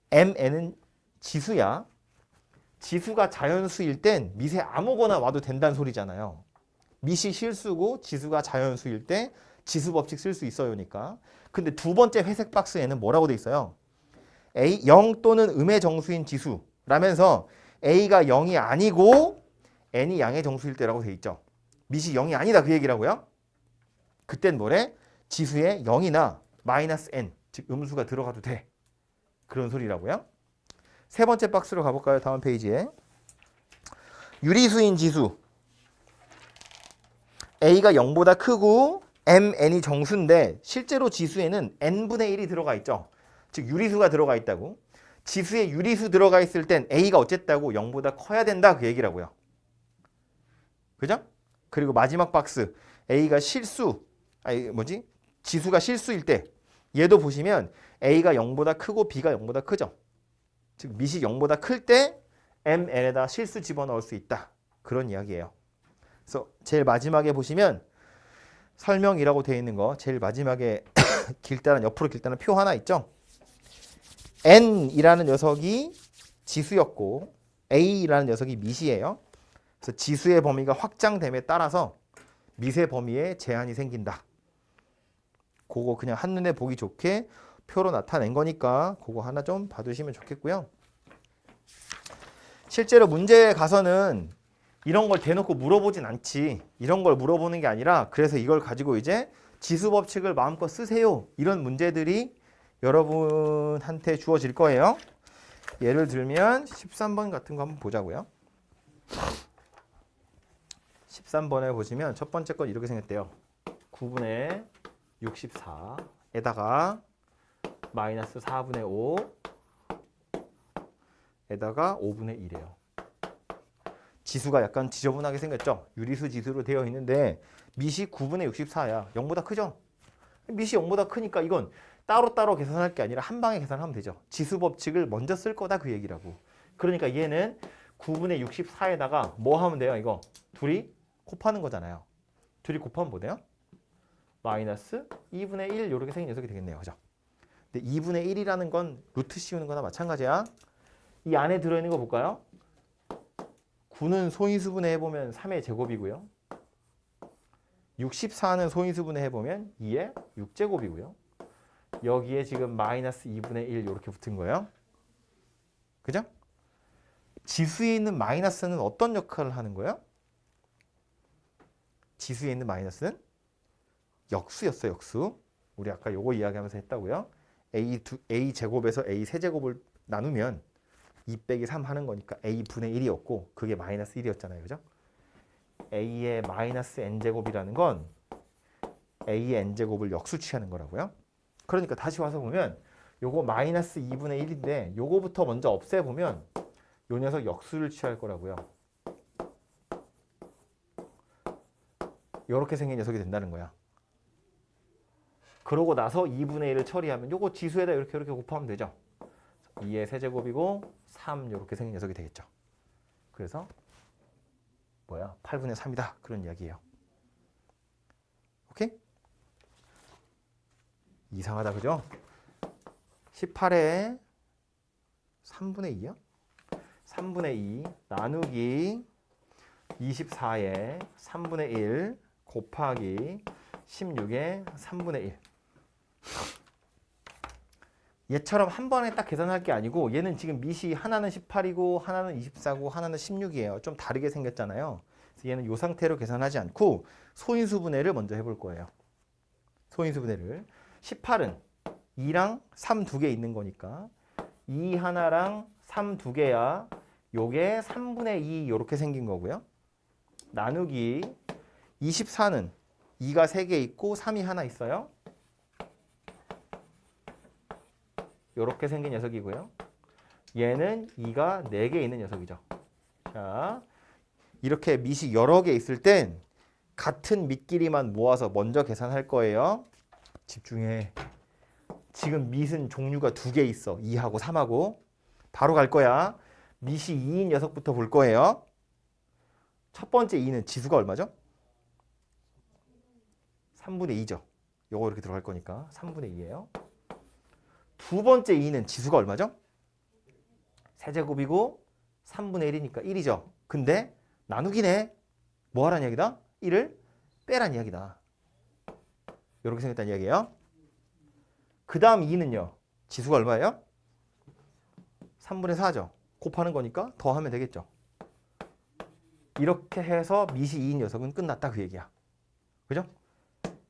MN은 지수야. 지수가 자연수일 땐 미세 아무거나 와도 된다는 소리잖아요. 미시 실수고 지수가 자연수일 때 지수 법칙 쓸 수 있어요니까. 근데 두 번째 회색 박스에는 뭐라고 돼 있어요? A 0 또는 음의 정수인 지수라면서 A가 0이 아니고 N이 양의 정수일 때라고 돼 있죠. 미시 0이 아니다 그 얘기라고요. 그땐 뭐래? 지수에 0이나 마이너스 N, 즉 음수가 들어가도 돼. 그런 소리라고요. 세 번째 박스로 가볼까요? 다음 페이지에. 유리수인 지수. A가 0보다 크고 MN이 정수인데 실제로 지수에는 N분의 1이 들어가 있죠. 즉 유리수가 들어가 있다고. 지수에 유리수 들어가 있을 땐 A가 어쨌다고 0보다 커야 된다 그 얘기라고요. 그죠? 그리고 마지막 박스 A가 지수가 실수일 때 얘도 보시면 A가 0보다 크고 B가 0보다 크죠. 즉 미시 0보다 클 때 MN에다 실수 집어넣을 수 있다. 그런 이야기예요. 그래서 제일 마지막에 보시면 설명이라고 되어 있는 거 제일 마지막에 옆으로 길다란 표 하나 있죠. N이라는 녀석이 지수였고 A라는 녀석이 미시예요. 그래서 지수의 범위가 확장됨에 따라서 미세 범위에 제한이 생긴다. 그거 그냥 한눈에 보기 좋게 표로 나타낸 거니까 그거 하나 좀 봐두시면 좋겠고요. 실제로 문제에 가서는 이런 걸 대놓고 물어보진 않지. 이런 걸 물어보는 게 아니라 그래서 이걸 가지고 이제 지수 법칙을 마음껏 쓰세요. 이런 문제들이 여러분한테 주어질 거예요. 예를 들면 13번 같은 거 한번 보자고요. 13번에 보시면 첫 번째 건 이렇게 생겼대요. 9분의 64에다가 마이너스 4분의 5에다가 5분의 1이에요. 지수가 약간 지저분하게 생겼죠. 유리수 지수로 되어 있는데 미시 9분의 64야. 0보다 크죠. 미시 0보다 크니까 이건 따로따로 계산할 게 아니라 한 방에 계산하면 되죠. 지수 법칙을 먼저 쓸 거다 그 얘기라고. 그러니까 얘는 9분의 64에다가 뭐 하면 돼요? 이거 둘이 곱하는 거잖아요. 둘이 곱하면 뭐 돼요? 마이너스 2분의 1 이렇게 생긴 녀석이 되겠네요. 그죠? 근데 2분의 1이라는 건 루트 씌우는 거나 마찬가지야. 이 안에 들어있는 거 볼까요? 9는 소인수분해 해보면 3의 제곱이고요. 64는 소인수분해 해보면 2의 6제곱이고요. 여기에 지금 마이너스 2분의 1 이렇게 붙은 거예요. 그죠? 지수에 있는 마이너스는 어떤 역할을 하는 거예요? 지수에 있는 마이너스는 역수였어요. 역수. 우리 아까 요거 이야기하면서 했다고요. A 제곱에서 A 세제곱을 나누면 2 빼기 3 하는 거니까 A분의 1이었고 그게 마이너스 1이었잖아요. 그죠? A의 마이너스 N제곱이라는 건 A의 N제곱을 역수 취하는 거라고요. 그러니까 다시 와서 보면 요거 마이너스 2분의 1인데 요거부터 먼저 없애보면 요 녀석 역수를 취할 거라고요. 요렇게 생긴 녀석이 된다는 거야. 그러고 나서 2분의 1을 처리하면 요거 지수에다 이렇게 곱하면 되죠. 2의 세제곱이고 3 이렇게 생긴 녀석이 되겠죠. 그래서 뭐야? 8분의 3이다. 그런 이야기예요. 오케이? 이상하다. 그죠? 18에 3분의 2요? 3분의 2 나누기 24에 3분의 1 곱하기 16에 3분의 1. 얘처럼 한 번에 딱 계산할 게 아니고 얘는 지금 밑이 하나는 18이고 하나는 24고 하나는 16이에요. 좀 다르게 생겼잖아요. 그래서 얘는 이 상태로 계산하지 않고 소인수분해를 먼저 해볼 거예요. 소인수분해를. 18은 2랑 3 두 개 있는 거니까 2 하나랑 3 두 개야. 요게 3분의 2 이렇게 생긴 거고요. 나누기 24는 2가 3개 있고 3이 하나 있어요. 이렇게 생긴 녀석이고요. 얘는 2가 4개 있는 녀석이죠. 자, 이렇게 밑이 여러 개 있을 땐 같은 밑끼리만 모아서 먼저 계산할 거예요. 집중해. 지금 밑은 종류가 2개 있어. 2하고 3하고. 바로 갈 거야. 밑이 2인 녀석부터 볼 거예요. 첫 번째 2는 지수가 얼마죠? 3분의 2죠. 요거 이렇게 들어갈 거니까 3분의 2예요. 두 번째 2는 지수가 얼마죠? 세제곱이고 3분의 1이니까 1이죠. 근데 나누기네. 뭐 하라는 이야기다? 1을 빼라는 이야기다. 이렇게 생겼다는 이야기예요. 그 다음 2는요. 지수가 얼마예요? 3분의 4죠. 곱하는 거니까 더하면 되겠죠. 이렇게 해서 밑이 2인 녀석은 끝났다 그 얘기야. 그죠?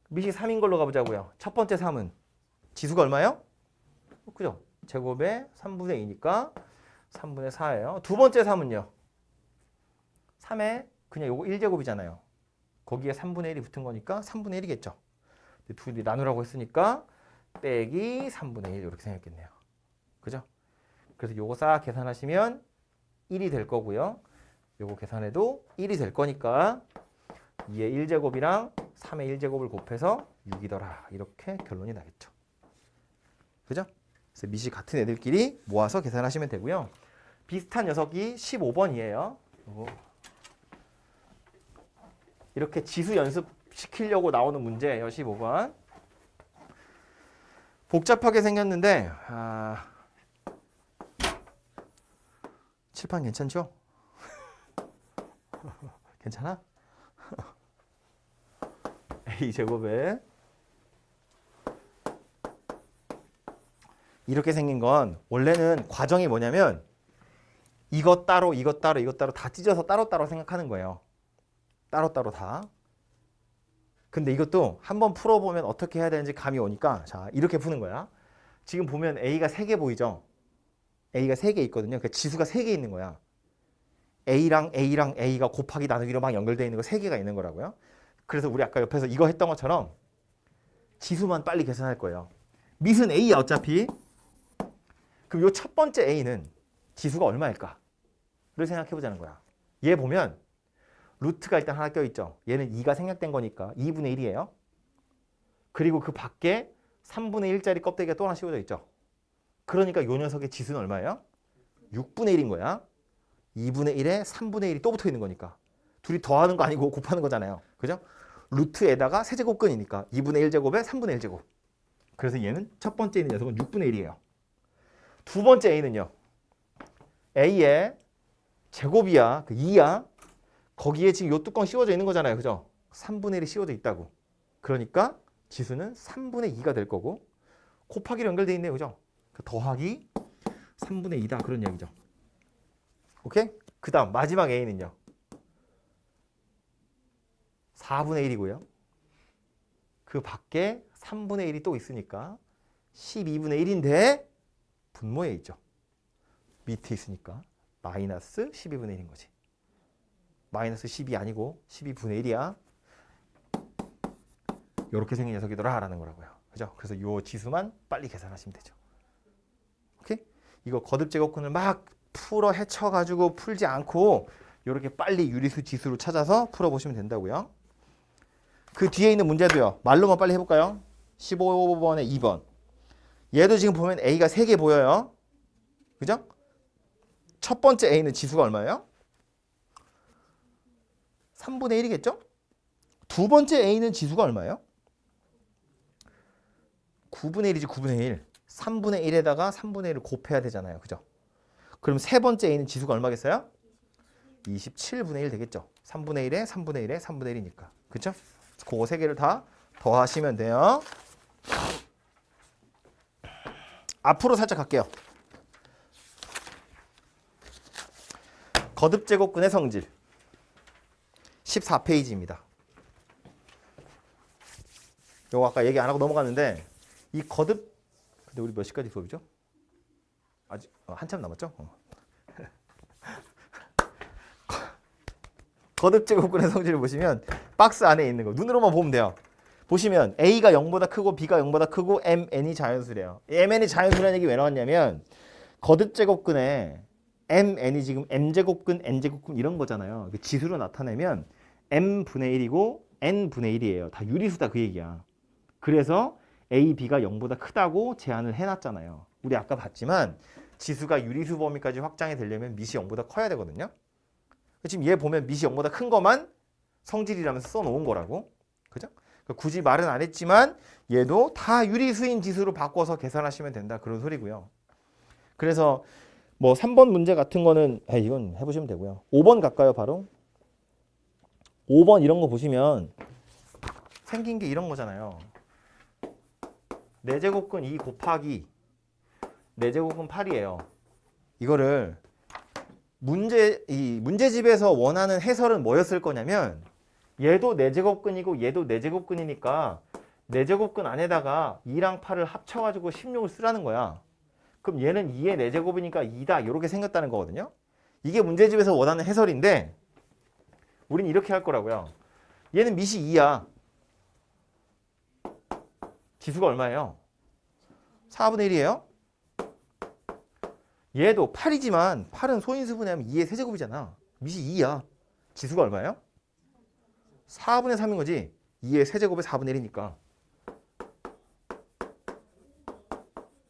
밑이 3인 걸로 가보자고요. 첫 번째 3은 지수가 얼마예요? 그죠? 제곱에 3분의 2니까 3분의 4예요. 두 번째 3은요. 3에 그냥 요거 1제곱이잖아요. 거기에 3분의 1이 붙은 거니까 3분의 1이겠죠. 둘이 나누라고 했으니까 빼기 3분의 1 이렇게 생겼겠네요. 그죠? 그래서 요거 싹 계산하시면 1이 될 거고요. 요거 계산해도 1이 될 거니까 2의 1제곱이랑 3의 1제곱을 곱해서 6이더라. 이렇게 결론이 나겠죠. 그죠? 그래서 밑이 같은 애들끼리 모아서 계산하시면 되고요. 비슷한 녀석이 15번이에요. 이렇게 지수 연습시키려고 나오는 문제예요. 15번. 복잡하게 생겼는데 칠판 괜찮죠? 괜찮아? A제곱에 이렇게 생긴 건 원래는 과정이 뭐냐면 이것 따로 이것 따로 이것 따로 다 찢어서 따로따로 생각하는 거예요. 따로따로 다. 근데 이것도 한번 풀어보면 어떻게 해야 되는지 감이 오니까 자 이렇게 푸는 거야. 지금 보면 A가 3개 보이죠? A가 3개 있거든요. 그러니까 지수가 3개 있는 거야. A랑 A가 곱하기 나누기로 막 연결되어 있는 거 3개가 있는 거라고요. 그래서 우리 아까 옆에서 이거 했던 것처럼 지수만 빨리 계산할 거예요. 밑은 A야 어차피. 그럼 요 첫 번째 A는 지수가 얼마일까? 를 생각해 보자는 거야. 얘 보면 루트가 일단 하나 껴있죠. 얘는 2가 생략된 거니까 2분의 1이에요. 그리고 그 밖에 3분의 1짜리 껍데기가 또 하나 씌워져 있죠. 그러니까 요 녀석의 지수는 얼마예요? 6분의 1인 거야. 2분의 1에 3분의 1이 또 붙어 있는 거니까. 둘이 더하는 거 아니고 곱하는 거잖아요. 그죠? 루트에다가 세제곱근이니까 2분의 1제곱에 3분의 1제곱. 그래서 얘는 첫 번째 있는 녀석은 6분의 1이에요. 두 번째 A는요. A의 제곱이야. 그 2야. 거기에 지금 요 뚜껑 씌워져 있는 거잖아요. 그죠? 3분의 1이 씌워져 있다고. 그러니까 지수는 3분의 2가 될 거고 곱하기로 연결돼 있네요. 그죠? 더하기 3분의 2다. 그런 이야기죠. 오케이? 그 다음 마지막 a는요. 4분의 1이고요. 그 밖에 3분의 1이 또 있으니까 12분의 1인데 분모에 있죠. 밑에 있으니까 마이너스 12분의 1인 거지. 마이너스 10이 아니고 12분의 1이야. 이렇게 생긴 녀석이더라 라는 거라고요. 그죠? 그래서 이 지수만 빨리 계산하시면 되죠. 오케이? 이거 거듭 제곱근을 막 풀어 헤쳐가지고 풀지 않고 이렇게 빨리 유리수 지수로 찾아서 풀어보시면 된다고요. 그 뒤에 있는 문제도요. 말로만 빨리 해볼까요? 15번에 2번. 얘도 지금 보면 A가 3개 보여요. 그죠? 첫 번째 A는 지수가 얼마예요? 3분의 1이겠죠? 두 번째 A는 지수가 얼마예요? 9분의 1이지 9분의 1. 3분의 1에다가 3분의 1을 곱해야 되잖아요. 그죠? 그럼 세 번째 A는 지수가 얼마겠어요? 27분의 1 되겠죠? 3분의 1에 3분의 1에 3분의 1이니까. 그죠? 그거 세 개를 다 더하시면 돼요. 앞으로 살짝 갈게요. 거듭 제곱근의 성질 14페이지입니다. 요거 아까 얘기 안 하고 넘어갔는데 이 거듭 근데 우리 몇 시까지 수업이죠? 아직 한참 남았죠? 거듭 제곱근의 성질을 보시면 박스 안에 있는 거 눈으로만 보면 돼요. 보시면 A가 0보다 크고 B가 0보다 크고 MN이 자연수래요. MN이 자연수라는 얘기 왜 나왔냐면 거듭 제곱근에 MN이 지금 M제곱근, N제곱근 이런 거잖아요. 지수로 나타내면 M분의 1이고 N분의 1이에요. 다 유리수다 그 얘기야. 그래서 A, B가 0보다 크다고 제한을 해놨잖아요. 우리 아까 봤지만 지수가 유리수 범위까지 확장이 되려면 밑이 0보다 커야 되거든요. 지금 얘 보면 밑이 0보다 큰 것만 성질이라면서 써놓은 거라고. 그죠? 굳이 말은 안 했지만 얘도 다 유리수인 지수로 바꿔서 계산하시면 된다. 그런 소리고요. 그래서 뭐 3번 문제 같은 거는 이건 해보시면 되고요. 5번 갈까요 바로? 5번 이런 거 보시면 생긴 게 이런 거잖아요. 4제곱근 2 곱하기 4제곱근 8이에요. 이거를 문제집에서 원하는 해설은 뭐였을 거냐면 얘도 4제곱근이고 얘도 4제곱근이니까 4제곱근 안에다가 2랑 8을 합쳐가지고 16을 쓰라는 거야. 그럼 얘는 2의 4제곱이니까 2다 이렇게 생겼다는 거거든요. 이게 문제집에서 원하는 해설인데 우린 이렇게 할 거라고요. 얘는 밑이 2야. 지수가 얼마예요? 4분의 1이에요. 얘도 8이지만 8은 소인수분해하면 2의 세제곱이잖아. 밑이 2야. 지수가 얼마예요? 4분의 3인 거지. 2의 세제곱에 4분의 1이니까.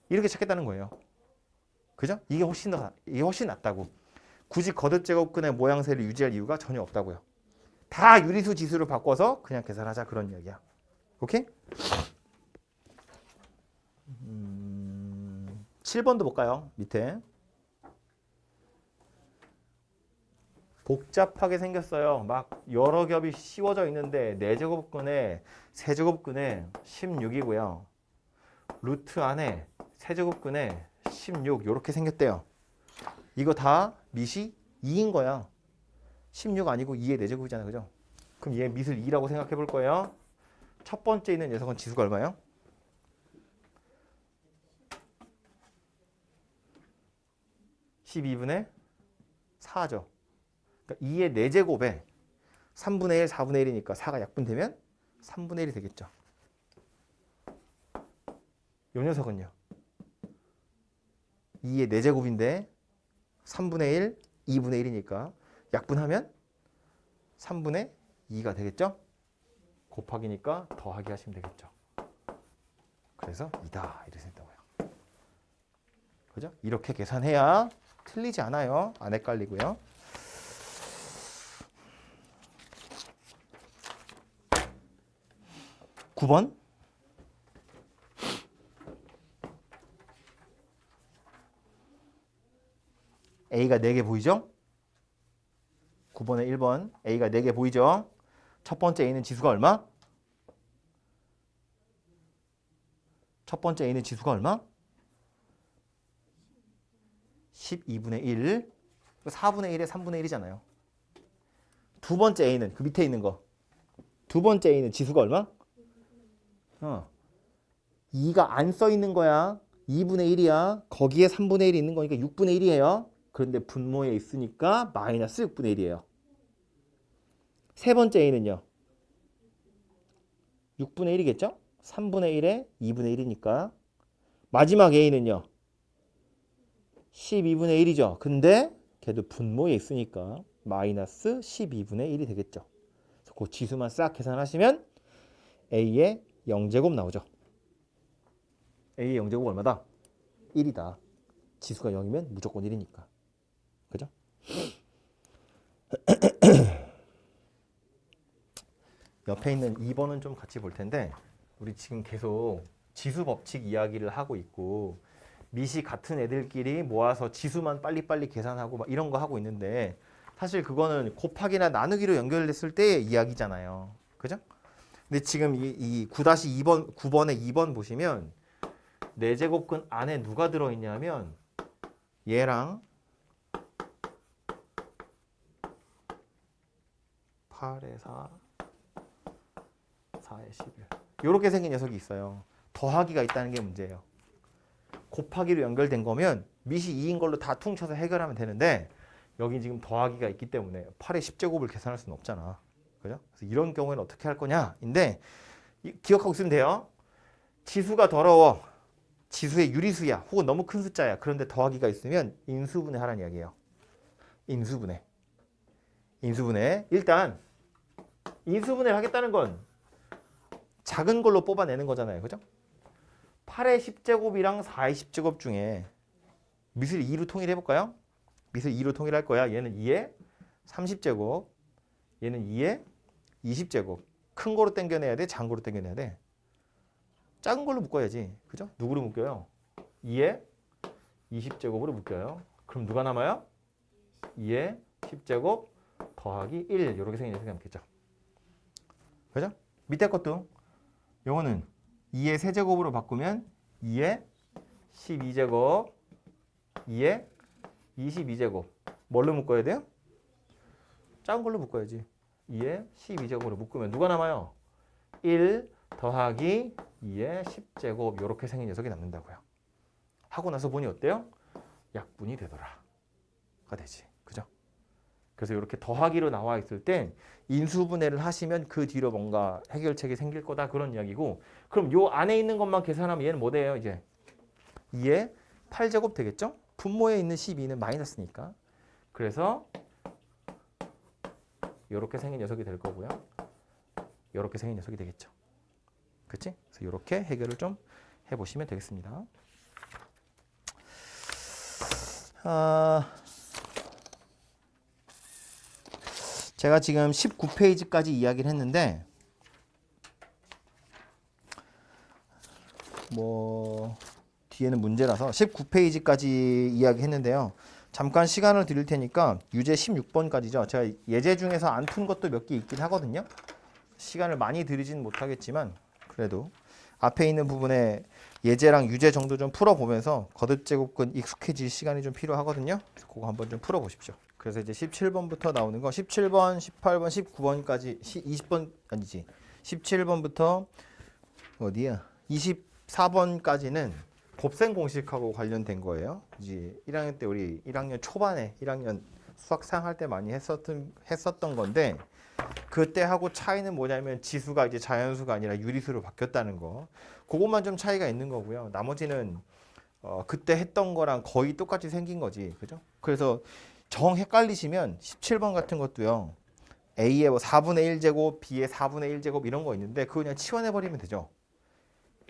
이렇게 찾겠다는 거예요. 그죠? 이게 훨씬 낫다고. 굳이 거듭 제곱근의 모양새를 유지할 이유가 전혀 없다고요. 다 유리수 지수를 바꿔서 그냥 계산하자 그런 이야기야. 오케이? 7번도 볼까요? 밑에. 복잡하게 생겼어요. 막 여러 겹이 씌워져 있는데 4제곱근에 세제곱근에 16이고요. 루트 안에 세제곱근에 16 이렇게 생겼대요. 이거 다 밑이 2인 거야. 16 아니고 2의 4제곱이잖아요. 그죠? 그럼 얘 밑을 2라고 생각해 볼 거예요. 첫 번째 있는 녀석은 지수가 얼마예요? 12분의 4죠. 그러니까 2의 4제곱에 3분의 1, 4분의 1이니까 4가 약분되면 3분의 1이 되겠죠. 이 녀석은요. 2의 4제곱인데 3분의 1, 2분의 1이니까 약분하면 3분의 2가 되겠죠? 곱하기니까 더하기 하시면 되겠죠. 그래서 2다 이렇게 된다고요. 그죠? 이렇게 계산해야 틀리지 않아요. 안 헷갈리고요. (9번) A가 4개 보이죠? 9번에 1번 A가 4개 보이죠? 첫 번째 A는 지수가 얼마? 첫 번째 A는 지수가 얼마? 12분의 1. 4분의 1에 3분의 1이잖아요. 두 번째 A는 그 밑에 있는 거. 두 번째 A는 지수가 얼마? 2가 안 써 있는 거야. 2분의 1이야. 거기에 3분의 1이 있는 거니까 6분의 1이에요. 그런데 분모에 있으니까 마이너스 6분의 1이에요. 세 번째 A는요. 6분의 1이겠죠? 3분의 1에 2분의 1이니까. 마지막 A는요. 12분의 1이죠. 근데 걔도 분모에 있으니까 마이너스 12분의 1이 되겠죠. 그래서 그 지수만 싹 계산하시면 A의 0제곱 나오죠. A의 0제곱 얼마다? 1이다. 지수가 0이면 무조건 1이니까. 그죠? 옆에 있는 2번은 좀 같이 볼 텐데 우리 지금 계속 지수 법칙 이야기를 하고 있고 밑이 같은 애들끼리 모아서 지수만 빨리빨리 계산하고 막 이런 거 하고 있는데 사실 그거는 곱하기나 나누기로 연결됐을 때의 이야기잖아요. 그죠? 근데 지금 이 9-2번, 9번의 2번 보시면 4제곱근 안에 누가 들어있냐면 얘랑 8에 4, 4에 11 이렇게 생긴 녀석이 있어요. 더하기가 있다는 게 문제예요. 곱하기로 연결된 거면 밑이 2인 걸로 다 퉁쳐서 해결하면 되는데 여기 지금 더하기가 있기 때문에 8의 10제곱을 계산할 수는 없잖아. 그죠? 그래서 이런 경우에는 어떻게 할 거냐인데 기억하고 있으면 돼요. 지수가 더러워. 지수의 유리수야. 혹은 너무 큰 숫자야. 그런데 더하기가 있으면 인수분해 하라는 이야기예요. 인수분해. 인수분해. 일단 인수분해를 하겠다는 건 작은 걸로 뽑아내는 거잖아요. 그죠? 8의 10제곱이랑 4의 10제곱 중에 밑을 2로 통일해볼까요? 밑을 2로 통일할 거야. 얘는 2의 30제곱, 얘는 2의 20제곱. 큰 거로 당겨내야 돼? 작은 거로 당겨내야 돼? 작은 걸로 묶어야지. 그죠? 누구로 묶여요? 2의 20제곱으로 묶여요. 그럼 누가 남아요? 2의 10제곱 더하기 1. 이렇게 생긴 녀석이 남겠죠. 그죠? 밑에 것도 요거는 2의 세제곱으로 바꾸면 2의 12제곱, 2의 22제곱. 뭘로 묶어야 돼요? 작은 걸로 묶어야지. 2의 12제곱으로 묶으면 누가 남아요? 1 더하기 2의 10제곱 이렇게 생긴 녀석이 남는다고요. 하고 나서 보니 어때요? 약분이 되더라. 가 되지. 그죠? 그래서 이렇게 더하기로 나와 있을 땐 인수분해를 하시면 그 뒤로 뭔가 해결책이 생길 거다 그런 이야기고 그럼 요 안에 있는 것만 계산하면 얘는 뭐 돼요? 이제 2의 8제곱 되겠죠? 분모에 있는 12는 마이너스니까. 그래서 이렇게 생긴 녀석이 될 거고요. 이렇게 생긴 녀석이 되겠죠. 그치? 그래서 이렇게 해결을 좀 해보시면 되겠습니다. 제가 지금 19페이지까지 이야기를 했는데 뭐 뒤에는 문제라서 19페이지까지 이야기했는데요. 잠깐 시간을 드릴 테니까 유제 16번까지죠. 제가 예제 중에서 안 푼 것도 몇 개 있긴 하거든요. 시간을 많이 드리진 못하겠지만 그래도 앞에 있는 부분에 예제랑 유제 정도 좀 풀어보면서 거듭제곱근 익숙해질 시간이 좀 필요하거든요. 그래서 그거 한번 좀 풀어보십시오. 그래서 이제 17번부터 나오는 거 17번, 18번, 19번까지 20번 아니지 17번부터 어디야 24번까지는 곱셈 공식하고 관련된 거예요. 이제 1학년 때 우리 1학년 초반에 1학년 수학 상할 때 많이 했었던 건데 그때 하고 차이는 뭐냐면 지수가 이제 자연수가 아니라 유리수로 바뀌었다는 거. 그것만 좀 차이가 있는 거고요. 나머지는 그때 했던 거랑 거의 똑같이 생긴 거지. 그죠? 그래서 정 헷갈리시면 17번 같은 것도요. A의 뭐 4분의 1제곱, B의 4분의 1제곱 이런 거 있는데 그거 그냥 치환해버리면 되죠.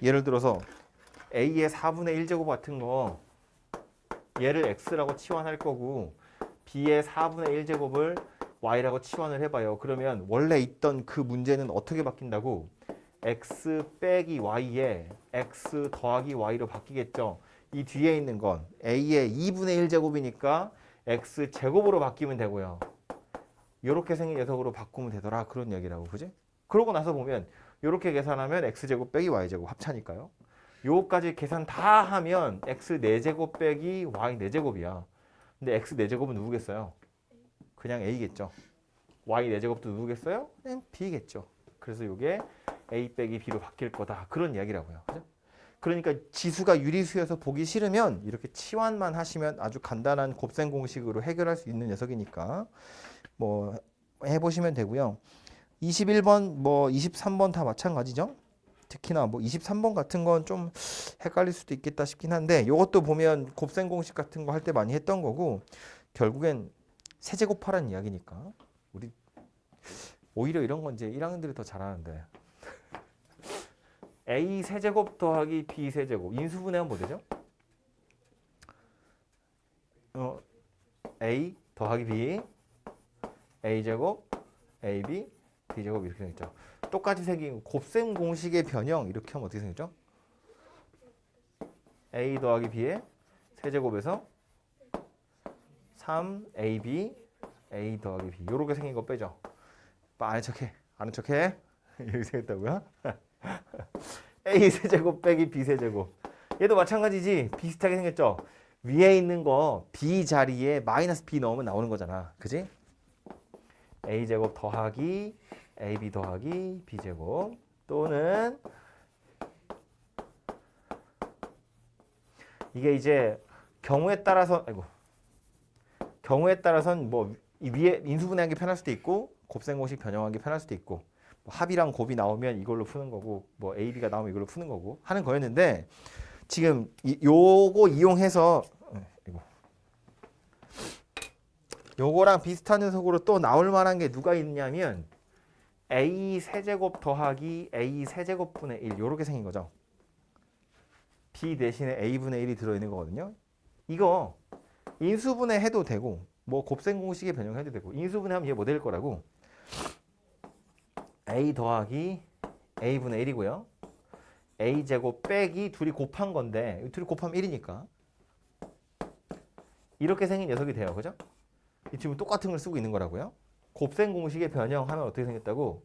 예를 들어서 A의 4분의 1제곱 같은 거 얘를 X라고 치환할 거고 B의 4분의 1제곱을 Y라고 치환을 해봐요. 그러면 원래 있던 그 문제는 어떻게 바뀐다고? X 빼기 Y에 X 더하기 Y로 바뀌겠죠. 이 뒤에 있는 건 A의 2분의 1제곱이니까 X 제곱으로 바뀌면 되고요. 이렇게 생긴 녀석으로 바꾸면 되더라. 그런 얘기라고. 그지? 그러고 나서 보면 이렇게 계산하면 x제곱 빼기 y제곱 합차니까요. 요거까지 계산 다 하면 x 4제곱 빼기 y 4제곱이야. 근데 x 4제곱은 누구겠어요? 그냥 a겠죠. y 4제곱도 누구겠어요? 그냥 b겠죠. 그래서 이게 a 빼기 b로 바뀔 거다. 그런 이야기라고요. 그죠? 그러니까 지수가 유리수여서 보기 싫으면 이렇게 치환만 하시면 아주 간단한 곱셈 공식으로 해결할 수 있는 녀석이니까 뭐 해보시면 되고요. 21번, 뭐 23번 다 마찬가지죠. 특히나 뭐 23번 같은 건 좀 헷갈릴 수도 있겠다 싶긴 한데 이것도 보면 곱셈 공식 같은 거 할 때 많이 했던 거고 결국엔 세제곱하라는 이야기니까 우리 오히려 이런 건 이제 1학년들이 더 잘하는데 a 세제곱 더하기 b 세제곱 인수분해하면 뭐 되죠? a 더하기 b a제곱 ab b제곱 이렇게 생겼죠. 똑같이 생긴 곱셈 공식의 변형 이렇게 하면 어떻게 생겼죠? a 더하기 b의 세제곱에서 3ab a 더하기 b 요렇게 생긴 거 빼죠. 아는 척해. 아는 척해. 이렇게 생겼다고요? a 세제곱 빼기 b 세제곱. 얘도 마찬가지지. 비슷하게 생겼죠. 위에 있는 거 b 자리에 마이너스 b 넣으면 나오는 거잖아. 그지? a 제곱 더하기 ab 더하기 b 제곱 또는 이게 이제 경우에 따라서 경우에 따라서는 뭐 이 위에 인수분해하기 편할 수도 있고 곱셈 공식 변형하기 편할 수도 있고 뭐 합이랑 곱이 나오면 이걸로 푸는 거고 뭐 AB가 나오면 이걸로 푸는 거고 하는 거였는데 지금 요거 이용해서 요거랑 비슷한 녀석으로 또 나올 만한 게 누가 있냐면 A 세제곱 더하기 A 세제곱분의 1 요렇게 생긴 거죠. B 대신에 A분의 1이 들어있는 거거든요. 이거 인수분해 해도 되고 뭐 곱셈 공식의 변형해도 되고 인수분해하면 얘 뭐 될 거라고 A 더하기 A분의 1이고요. A제곱 빼기 둘이 곱한 건데 둘이 곱하면 1이니까 이렇게 생긴 녀석이 돼요. 그죠? 이 지금 똑같은 걸 쓰고 있는 거라고요. 곱셈 공식의 변형하면 어떻게 생겼다고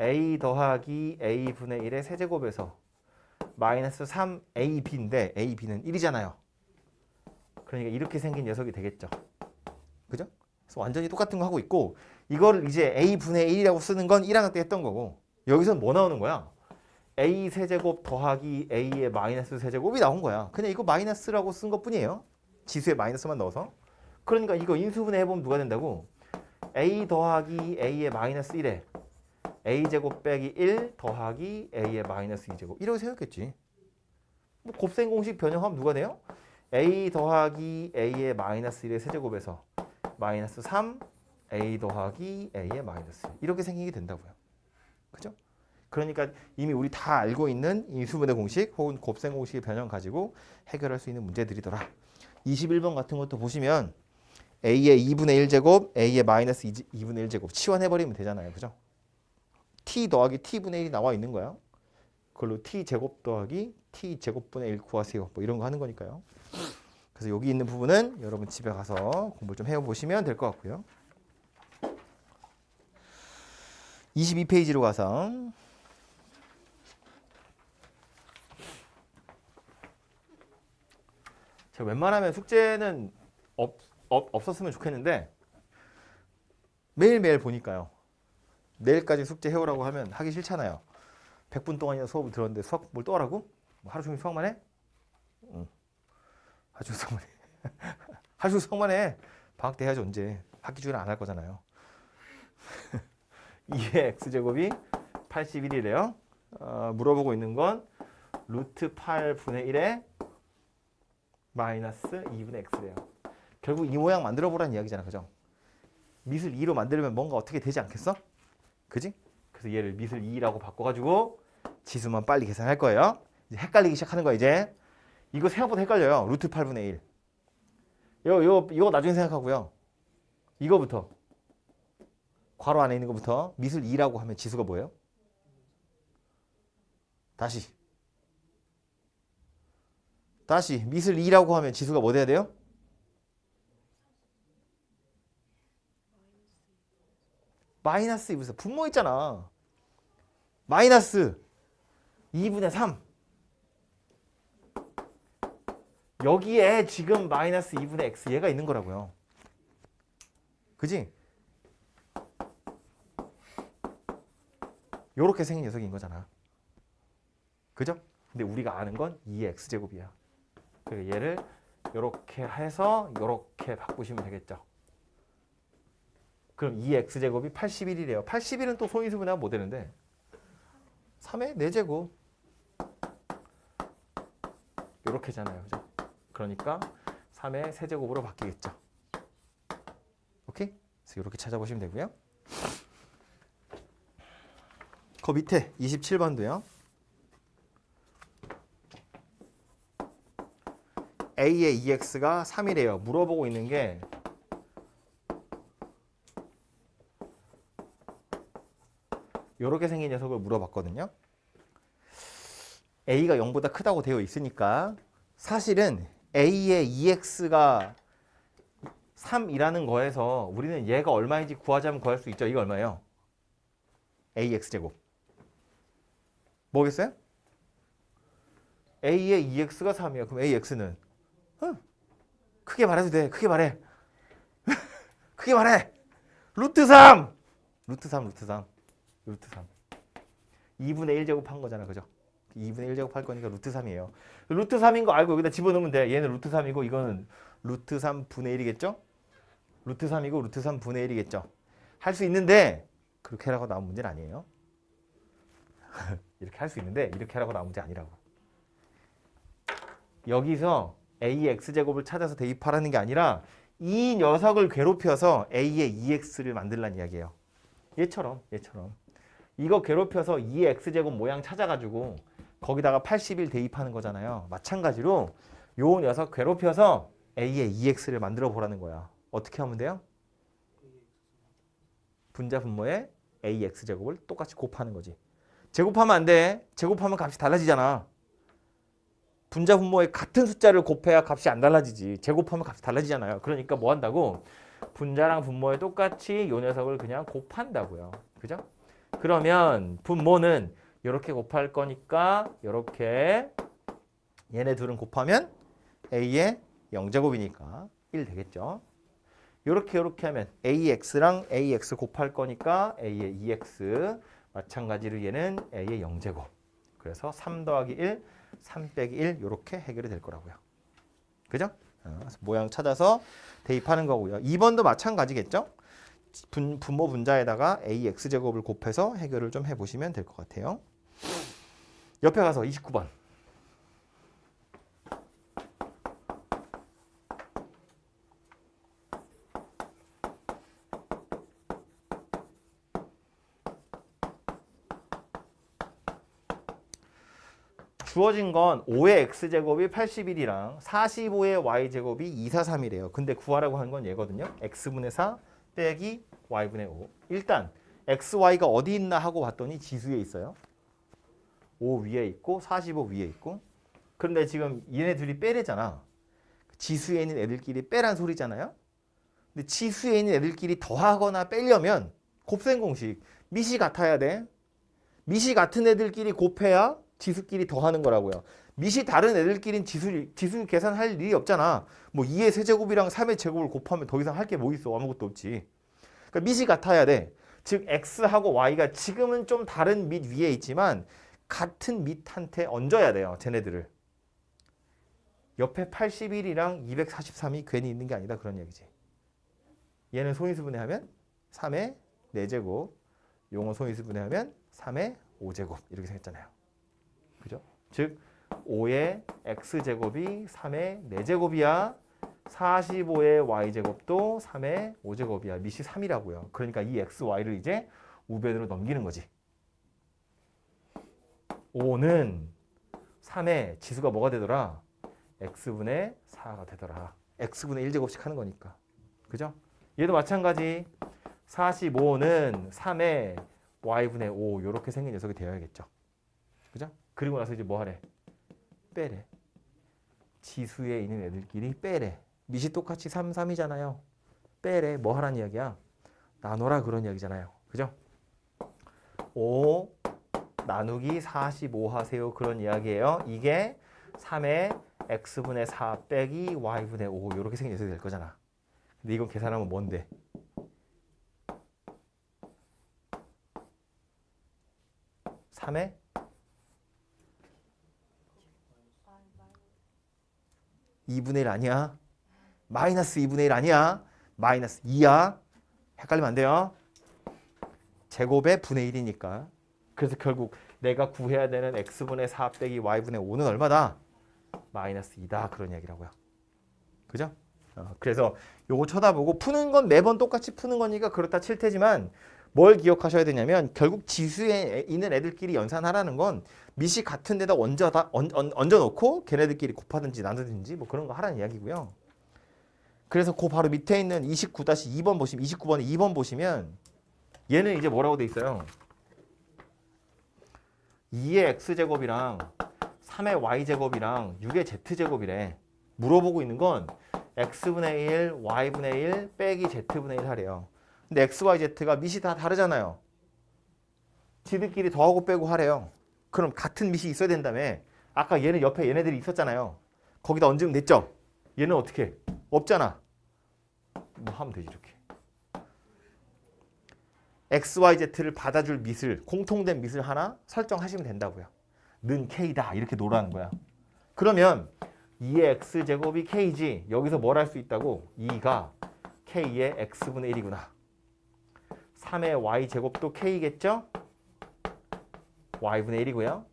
A 더하기 A분의 1의 세제곱에서 마이너스 3AB인데 AB는 1이잖아요. 그러니까 이렇게 생긴 녀석이 되겠죠. 그죠? 그래서 완전히 똑같은 거 하고 있고 이걸 이제 A분의 1이라고 쓰는 건 1학년 때 했던 거고 여기서는 뭐 나오는 거야? A 세제곱 더하기 A의 마이너스 세제곱이 나온 거야. 그냥 이거 마이너스라고 쓴 것뿐이에요. 지수에 마이너스만 넣어서. 그러니까 이거 인수분해 해보면 누가 된다고? A 더하기 A의 마이너스 1에 A제곱 빼기 1 더하기 A의 마이너스 2제곱 이렇게 생겼겠지. 뭐 곱셈 공식 변형하면 누가 돼요? A 더하기 A의 마이너스 1의 세제곱에서 마이너스 3 A 더하기 A의 마이너스 1 이렇게 생기게 된다고요. 그죠? 그러니까 이미 우리 다 알고 있는 인수분해 공식 혹은 곱셈 공식의 변형 가지고 해결할 수 있는 문제들이더라. 21번 같은 것도 보시면 A의 2분의 1제곱, A의 마이너스 2분의 1제곱 치환해버리면 되잖아요. 그죠? T 더하기 T분의 1이 나와 있는 거야. 그걸로 T제곱 더하기 T제곱분의 1 구하세요. 뭐 이런 거 하는 거니까요. 그래서 여기 있는 부분은 여러분 집에 가서 공부 좀 해보시면 될 것 같고요. 22페이지로 가서 제가 웬만하면 숙제는 없었으면 좋겠는데 매일매일 보니까요. 내일까지 숙제 해오라고 하면 하기 싫잖아요. 100분 동안이나 수업을 들었는데 수학 뭘 또 하라고? 뭐 하루 종일 수학만 해? 응. 하루 종일 수학만 해. 하루 종일 수학만 해. 방학 때 해야지 언제. 학기 중에는 안 할 거잖아요. 2의 x제곱이 81이래요. 물어보고 있는 건 루트 8분의 1에 마이너스 2분의 x래요. 결국 이 모양 만들어 보라는 이야기잖아. 그죠? 미술 2로 만들면 뭔가 어떻게 되지 않겠어? 그지? 그래서 얘를 미술 2라고 바꿔가지고 지수만 빨리 계산할 거예요. 이제 헷갈리기 시작하는 거야 이제. 이거 생각보다 헷갈려요. 루트 8분의 1. 이거 나중에 생각하고요. 이거부터. 괄호 안에 있는 것부터 미술 2라고 하면 지수가 뭐예요? 다시 미술 2라고 하면 지수가 뭐 돼야 돼요? 마이너스 2분의 4. 분모 있잖아. 마이너스 2분의 3. 여기에 지금 마이너스 2분의 x 얘가 있는 거라고요. 그지? 요렇게 생긴 녀석인 거잖아. 그죠? 근데 우리가 아는 건 2의 x제곱이야. 그래서 얘를 요렇게 해서 요렇게 바꾸시면 되겠죠. 그럼 2의 x제곱이 81이래요. 81은 또 소인수분해하면 못 되는데 3의 4제곱 요렇게잖아요. 그죠? 그러니까 3의 세제곱으로 바뀌겠죠. 오케이? 그래서 이렇게 찾아보시면 되고요. 그 밑에 27번도요. a의 2x가 3이래요. 물어보고 있는 게 이렇게 생긴 녀석을 물어봤거든요. a가 0보다 크다고 되어 있으니까 사실은 a의 2x가 3이라는 거에서 우리는 얘가 얼마인지 구하자면 구할 수 있죠. 이거 얼마예요? ax제곱. 뭐겠어요? a의 2x가 3이야. 그럼 ax는 크게 말해도 돼. 크게 말해. 크게 말해. 루트 3. 루트 3, 루트 3. 루트 3. 2분의 1제곱 한 거잖아. 그죠? 2분의 1제곱 할 거니까 루트 3이에요. 루트 3인 거 알고 여기다 집어넣으면 돼. 얘는 루트 3이고 이거는 루트 3분의 1이겠죠? 루트 3이고 루트 3분의 1이겠죠? 할 수 있는데 그렇게 하라고 나온 문제는 아니에요. 이렇게 할 수 있는데 이렇게 하라고 나온 문제 아니라고. 여기서 a의 x제곱을 찾아서 대입하라는 게 아니라 이 녀석을 괴롭혀서 a의 2x를 만들라는 이야기예요. 얘처럼 이거 괴롭혀서 2의 x제곱 모양 찾아가지고 거기다가 81 대입하는 거잖아요. 마찬가지로 요 녀석 괴롭혀서 a의 2x를 만들어 보라는 거야. 어떻게 하면 돼요? 분자 분모에 ax제곱을 똑같이 곱하는 거지. 제곱하면 안 돼. 제곱하면 값이 달라지잖아. 분자 분모에 같은 숫자를 곱해야 값이 안 달라지지. 제곱하면 값이 달라지잖아요. 그러니까 뭐 한다고? 분자랑 분모에 똑같이 요 녀석을 그냥 곱한다고요. 그죠? 그러면 분모는 이렇게 곱할 거니까 이렇게 얘네 둘은 곱하면 a의 0제곱이니까 1 되겠죠. 이렇게 하면 ax랑 ax 곱할 거니까 a의 2x 마찬가지로 얘는 a의 0제곱. 그래서 3 더하기 1, 3 빼기 1 이렇게 해결이 될 거라고요. 그죠? 그래서 모양 찾아서 대입하는 거고요. 2번도 마찬가지겠죠? 분모 분자에다가 ax제곱을 곱해서 해결을 좀 해보시면 될 것 같아요. 옆에 가서 29번. 주어진 건 5의 x제곱이 81이랑 45의 y제곱이 243이래요. 근데 구하라고 한 건 얘거든요. x분의 4 빼기 y분의 5. 일단 x, y가 어디 있나 하고 봤더니 지수에 있어요. 5 위에 있고 45 위에 있고. 그런데 지금 얘네 둘이 빼래잖아. 지수에 있는 애들끼리 빼란 소리잖아요. 근데 지수에 있는 애들끼리 더하거나 빼려면 곱셈 공식. 밑이 같아야 돼. 밑이 같은 애들끼리 곱해야 지수끼리 더하는 거라고요. 밑이 다른 애들끼리는 지수 계산할 일이 없잖아. 뭐 2의 세제곱이랑 3의 제곱을 곱하면 더 이상 할 게 뭐 있어. 아무것도 없지. 그러니까 밑이 같아야 돼. 즉 x하고 y가 지금은 좀 다른 밑 위에 있지만 같은 밑한테 얹어야 돼요. 쟤네들을. 옆에 81이랑 243이 괜히 있는 게 아니다. 그런 얘기지. 얘는 소인수분해하면 3의 4제곱. 용어 소인수분해하면 3의 5제곱. 이렇게 생겼잖아요. 그죠? 즉 5의 x제곱이 3의 4제곱이야. 45의 y제곱도 3의 5제곱이야. 밑이 3이라고요. 그러니까 이 x, y를 이제 우변으로 넘기는 거지. 5는 3의 지수가 뭐가 되더라? x분의 4가 되더라. x분의 1제곱씩 하는 거니까. 그죠? 얘도 마찬가지. 45는 3의 y분의 5 이렇게 생긴 녀석이 되어야겠죠. 그죠? 그리고 나서 이제 뭐 하래? 빼래. 지수에 있는 애들끼리 빼래. 밑이 똑같이 3, 3이잖아요. 빼래. 뭐 하라는 이야기야? 나눠라 그런 이야기잖아요. 그죠? 5 나누기 45 하세요. 그런 이야기예요. 이게 3의 x분의 4 빼기 y분의 5 이렇게 생겨서 될 거잖아. 근데 이건 계산하면 뭔데? 3의 이분의 1 아니야. 마이너스 2분의 1 아니야. 마이너스 2야. 헷갈리면 안 돼요. 제곱의 분의 1이니까. 그래서 결국 내가 구해야 되는 x분의 4 빼기 y분의 5는 얼마다? 마이너스 2다. 그런 얘기라고요. 그죠? 그래서 요거 쳐다보고 푸는 건 매번 똑같이 푸는 거니까 그렇다 칠 테지만 뭘 기억하셔야 되냐면 결국 지수에 있는 애들끼리 연산하라는 건 밑이 같은 데다 얹어놓고 걔네들끼리 곱하든지 나누든지 뭐 그런 거 하라는 이야기고요. 그래서 그 바로 밑에 있는 29-2번 보시면 29번에 2번 보시면 얘는 이제 뭐라고 돼 있어요? 2의 x제곱이랑 3의 y제곱이랑 6의 z제곱이래. 물어보고 있는 건 x분의 1, y분의 1 빼기 z분의 1 하래요. 근데 x, y, z가 밑이 다 다르잖아요. 지들끼리 더하고 빼고 하래요. 그럼 같은 밑이 있어야 된다며. 아까 얘는 옆에 얘네들이 있었잖아요. 거기다 얹으면 됐죠? 얘는 어떻게? 없잖아. 뭐 하면 되지 이렇게. x, y, z를 받아줄 밑을 공통된 밑을 하나 설정하시면 된다고요. 는 k다 이렇게 놓으라는 거야. 그러면 2의 x제곱이 k지. 여기서 뭘 할 수 있다고? 2가 k의 x분의 1이구나. 3의 y제곱도 k겠죠? y분의 1이고요.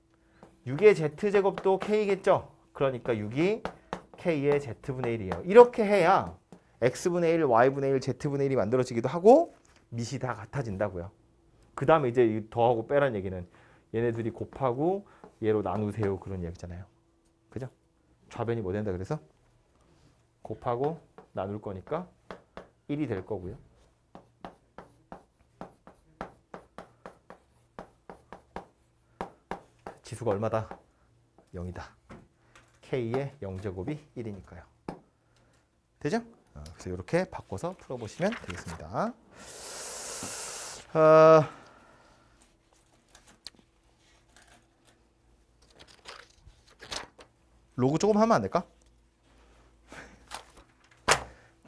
6의 z제곱도 k겠죠? 그러니까 6이 k의 z분의 1이에요. 이렇게 해야 x분의 1, y분의 1, z분의 1이 만들어지기도 하고 밑이 다 같아진다고요. 그 다음에 이제 더하고 빼라는 얘기는 얘네들이 곱하고 얘로 나누세요. 그런 이야기잖아요. 그죠? 좌변이 뭐 된다 그래서? 곱하고 나눌 거니까 1이 될 거고요. 지수가 얼마다? 0이다. k의 0제곱이 1이니까요. 되죠? 그래서 이렇게 바꿔서 풀어보시면 되겠습니다. 로그 조금 하면 안 될까?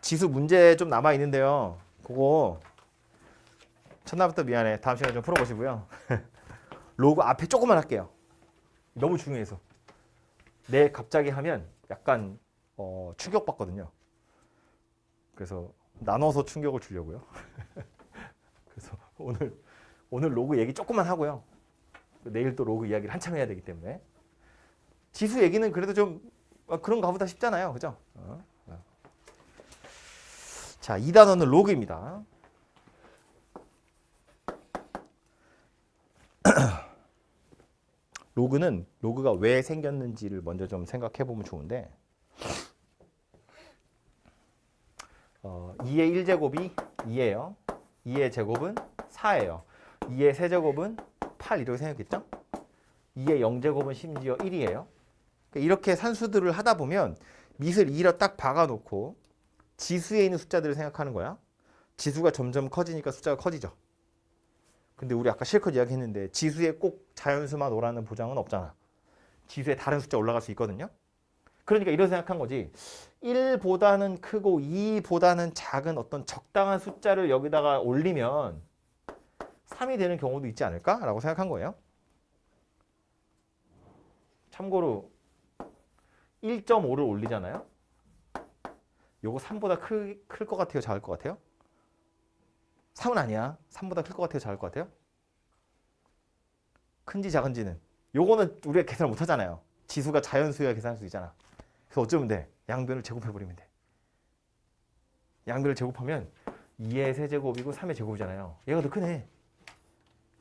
지수 문제 좀 남아 있는데요. 그거 첫날부터 미안해. 다음 시간에 좀 풀어보시고요. 로그 앞에 조금만 할게요. 너무 중요해서. 내 갑자기 하면 약간 충격받거든요. 그래서 나눠서 충격을 주려고요. 그래서 오늘 로그 얘기 조금만 하고요. 내일 또 로그 이야기를 한참 해야 되기 때문에. 지수 얘기는 그래도 좀 그런가 보다 쉽잖아요. 그죠? 자, 2단원은 로그입니다. 로그가 왜 생겼는지를 먼저 좀 생각해 보면 좋은데 2의 1제곱이 2예요. 2의 제곱은 4예요. 2의 세제곱은 8 이렇게 생겼겠죠? 2의 0제곱은 심지어 1이에요. 이렇게 산수들을 하다 보면 밑을 2로 딱 박아놓고 지수에 있는 숫자들을 생각하는 거야. 지수가 점점 커지니까 숫자가 커지죠. 근데 우리 아까 실컷 이야기했는데 지수에 꼭 자연수만 오라는 보장은 없잖아. 지수에 다른 숫자 올라갈 수 있거든요. 그러니까 이런 생각한 거지. 1보다는 크고 2보다는 작은 어떤 적당한 숫자를 여기다가 올리면 3이 되는 경우도 있지 않을까라고 생각한 거예요. 참고로 1.5를 올리잖아요. 요거 3보다 클 것 같아요? 작을 것 같아요? 3은 아니야. 3보다 클 것 같아요? 작을 것 같아요? 큰지 작은지는 요거는 우리가 계산을 못 하잖아요. 지수가 자연수야 계산할 수 있잖아. 그래서 어쩌면 돼? 양변을 제곱해버리면 돼. 양변을 제곱하면 2의 세제곱이고 3의 제곱이잖아요. 얘가 더 크네.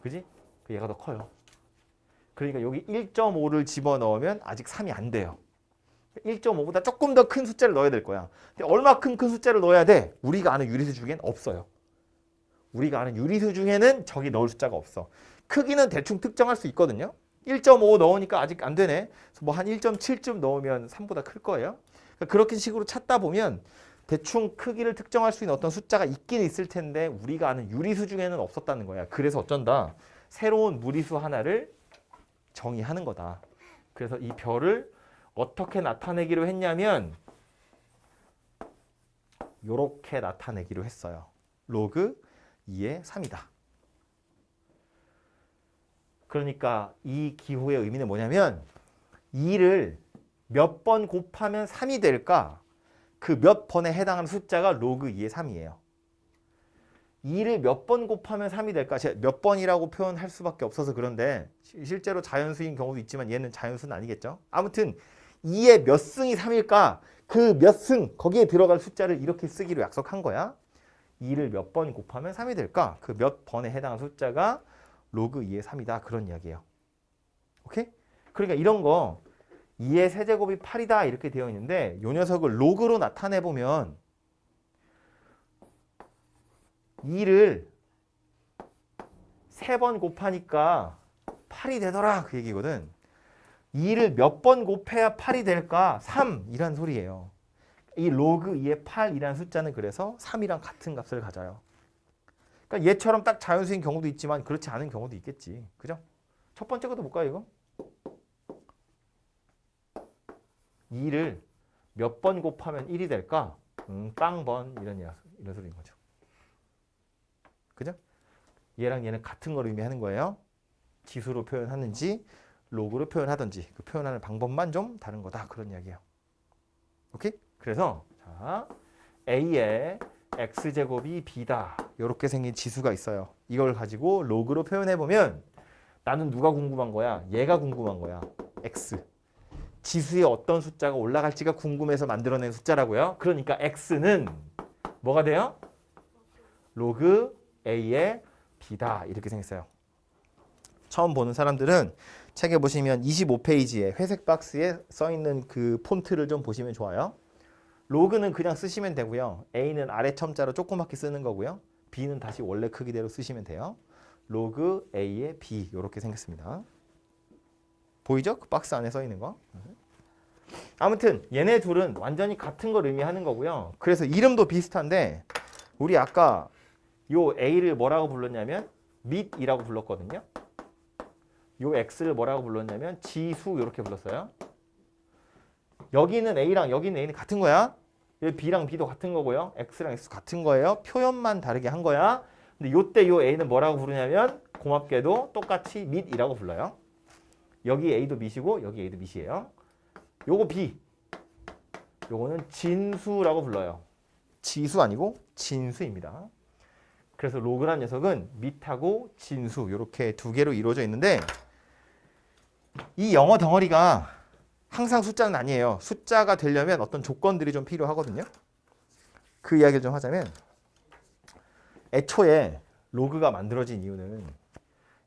그지? 얘가 더 커요. 그러니까 여기 1.5를 집어넣으면 아직 3이 안 돼요. 1.5보다 조금 더 큰 숫자를 넣어야 될 거야. 근데 얼마큼 큰 숫자를 넣어야 돼? 우리가 아는 유리수 중엔 없어요. 우리가 아는 유리수 중에는 저기 넣을 숫자가 없어. 크기는 대충 특정할 수 있거든요. 1.5 넣으니까 아직 안 되네. 뭐 한 1.7쯤 넣으면 3보다 클 거예요. 그러니까 그렇게 식으로 찾다 보면 대충 크기를 특정할 수 있는 어떤 숫자가 있긴 있을 텐데 우리가 아는 유리수 중에는 없었다는 거야. 그래서 어쩐다. 새로운 무리수 하나를 정의하는 거다. 그래서 이 별을 어떻게 나타내기로 했냐면 요렇게 나타내기로 했어요. 로그 2의 3이다. 그러니까 이 기호의 의미는 뭐냐면 2를 몇 번 곱하면 3이 될까? 그 몇 번에 해당하는 숫자가 로그 2의 3이에요. 2를 몇 번 곱하면 3이 될까? 제가 몇 번이라고 표현할 수밖에 없어서 그런데 실제로 자연수인 경우도 있지만 얘는 자연수는 아니겠죠? 아무튼 2의 몇 승이 3일까? 그 몇 승, 거기에 들어갈 숫자를 이렇게 쓰기로 약속한 거야. 2를 몇 번 곱하면 3이 될까? 그 몇 번에 해당하는 숫자가 로그 2의 3이다. 그런 이야기예요. 오케이? 그러니까 이런 거 2의 세제곱이 8이다 이렇게 되어 있는데 이 녀석을 로그로 나타내보면 2를 3번 곱하니까 8이 되더라 그 얘기거든. 2를 몇 번 곱해야 8이 될까? 3이란 소리예요. 이 로그 2의 8이라는 숫자는 그래서 3이랑 같은 값을 가져요. 그러니까 얘처럼 딱 자연수인 경우도 있지만 그렇지 않은 경우도 있겠지. 그죠? 첫 번째 것도 볼까요 이거? 2를 몇 번 곱하면 1이 될까? 빵번 이런 소리인 거죠. 그죠? 얘랑 얘는 같은 걸 의미하는 거예요. 지수로 표현하는지 로그로 표현하든지 그 표현하는 방법만 좀 다른 거다. 그런 이야기예요. 오케이? 그래서 자, A의 X제곱이 B다. 이렇게 생긴 지수가 있어요. 이걸 가지고 로그로 표현해보면 나는 누가 궁금한 거야? 얘가 궁금한 거야. X. 지수에 어떤 숫자가 올라갈지가 궁금해서 만들어낸 숫자라고요. 그러니까 X는 뭐가 돼요? 로그 A의 B다. 이렇게 생겼어요. 처음 보는 사람들은 책에 보시면 25페이지에 회색 박스에 써있는 그 폰트를 좀 보시면 좋아요. 로그는 그냥 쓰시면 되고요. A는 아래 첨자로 조그맣게 쓰는 거고요. B는 다시 원래 크기대로 쓰시면 돼요. 로그 A의 B 이렇게 생겼습니다. 보이죠? 그 박스 안에 써있는 거. 아무튼 얘네 둘은 완전히 같은 걸 의미하는 거고요. 그래서 이름도 비슷한데 우리 아까 요 A를 뭐라고 불렀냐면 밑이라고 불렀거든요. 요 X를 뭐라고 불렀냐면 지수 이렇게 불렀어요. 여기는 A랑 여기는 A는 같은 거야. 여기 B랑 B도 같은 거고요. X랑 X 같은 거예요. 표현만 다르게 한 거야. 근데 요때 요 A는 뭐라고 부르냐면 고맙게도 똑같이 밑이라고 불러요. 여기 A도 밑이고 여기 A도 밑이에요. 요거 B. 요거는 진수라고 불러요. 지수 아니고 진수입니다. 그래서 로그란 녀석은 밑하고 진수 이렇게 두 개로 이루어져 있는데 이 영어 덩어리가 항상 숫자는 아니에요. 숫자가 되려면 어떤 조건들이 좀 필요하거든요. 그 이야기를 좀 하자면 애초에 로그가 만들어진 이유는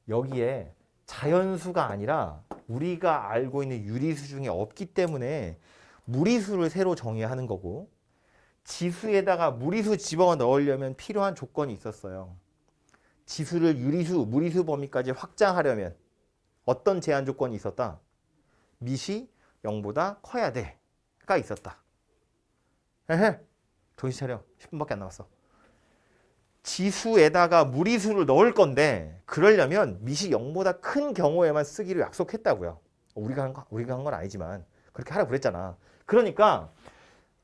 여기에 자연수가 아니라 우리가 알고 있는 유리수 중에 없기 때문에 무리수를 새로 정의하는 거고 지수에다가 무리수 집어넣으려면 필요한 조건이 있었어요. 지수를 유리수, 무리수 범위까지 확장하려면 어떤 제한 조건이 있었다? 밑이 0보다 커야 돼가 있었다. 헤헤, 정신 차려. 10분밖에 안 남았어. 지수에다가 무리수를 넣을 건데 그러려면 밑이 0보다 큰 경우에만 쓰기로 약속했다고요. 우리가 한 건 아니지만 그렇게 하라고 그랬잖아. 그러니까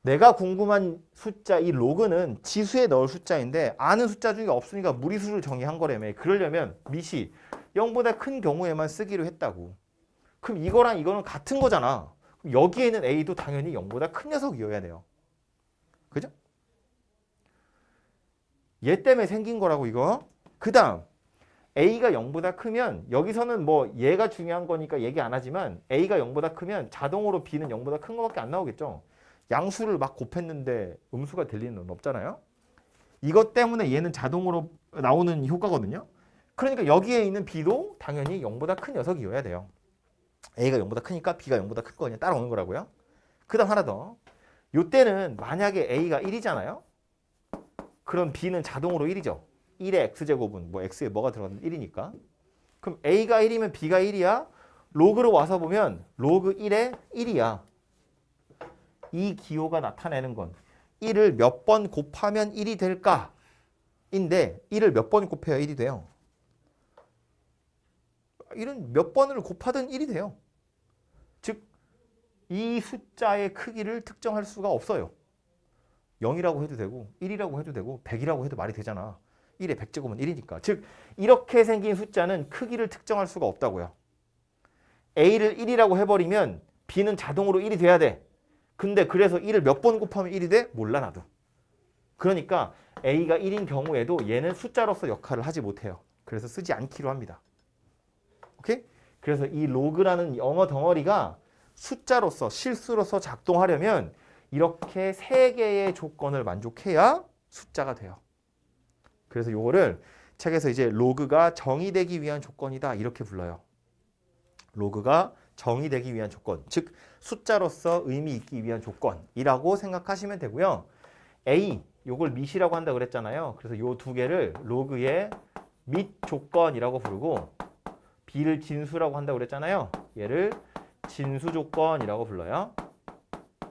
내가 궁금한 숫자 이 로그는 지수에 넣을 숫자인데 아는 숫자 중에 없으니까 무리수를 정의한 거라며. 그러려면 밑이 0보다 큰 경우에만 쓰기로 했다고. 그럼 이거랑 이거는 같은 거잖아. 여기에는 A도 당연히 0보다 큰 녀석이어야 돼요. 그죠? 얘 때문에 생긴 거라고 이거. 그 다음 A가 0보다 크면 여기서는 뭐 얘가 중요한 거니까 얘기 안 하지만 A가 0보다 크면 자동으로 B는 0보다 큰 거밖에 안 나오겠죠. 양수를 막 곱했는데 음수가 될 리는 없잖아요. 이것 때문에 얘는 자동으로 나오는 효과거든요. 그러니까 여기에 있는 B도 당연히 0보다 큰 녀석이어야 돼요. A가 0보다 크니까 B가 0보다 큰 거 그냥 따라오는 거라고요. 그 다음 하나 더. 요때는 만약에 A가 1이잖아요. 그럼 B는 자동으로 1이죠. 1의 X제곱은 뭐 X에 뭐가 들어가든 1이니까. 그럼 A가 1이면 B가 1이야. 로그로 와서 보면 로그 1에 1이야. 이 기호가 나타내는 건 1을 몇 번 곱하면 1이 될까? 인데 1을 몇 번 곱해야 1이 돼요? 1은 몇 번을 곱하든 1이 돼요. 즉, 이 숫자의 크기를 특정할 수가 없어요. 0이라고 해도 되고 1이라고 해도 되고 100이라고 해도 말이 되잖아. 1의 100제곱은 1이니까. 즉, 이렇게 생긴 숫자는 크기를 특정할 수가 없다고요. A를 1이라고 해버리면 B는 자동으로 1이 돼야 돼. 근데 그래서 1을 몇 번 곱하면 1이 돼? 몰라 나도. 그러니까 A가 1인 경우에도 얘는 숫자로서 역할을 하지 못해요. 그래서 쓰지 않기로 합니다. 오케이? 그래서 이 로그라는 영어 덩어리가 숫자로서 실수로서 작동하려면 이렇게 세 개의 조건을 만족해야 숫자가 돼요. 그래서 이거를 책에서 이제 로그가 정의되기 위한 조건이다 이렇게 불러요. 로그가 정의되기 위한 조건, 즉 숫자로서 의미 있기 위한 조건이라고 생각하시면 되고요. A, 요걸 밑이라고 한다고 그랬잖아요. 그래서 요 두 개를 로그의 밑 조건이라고 부르고 B를 진수라고 한다고 그랬잖아요. 얘를 진수 조건이라고 불러요.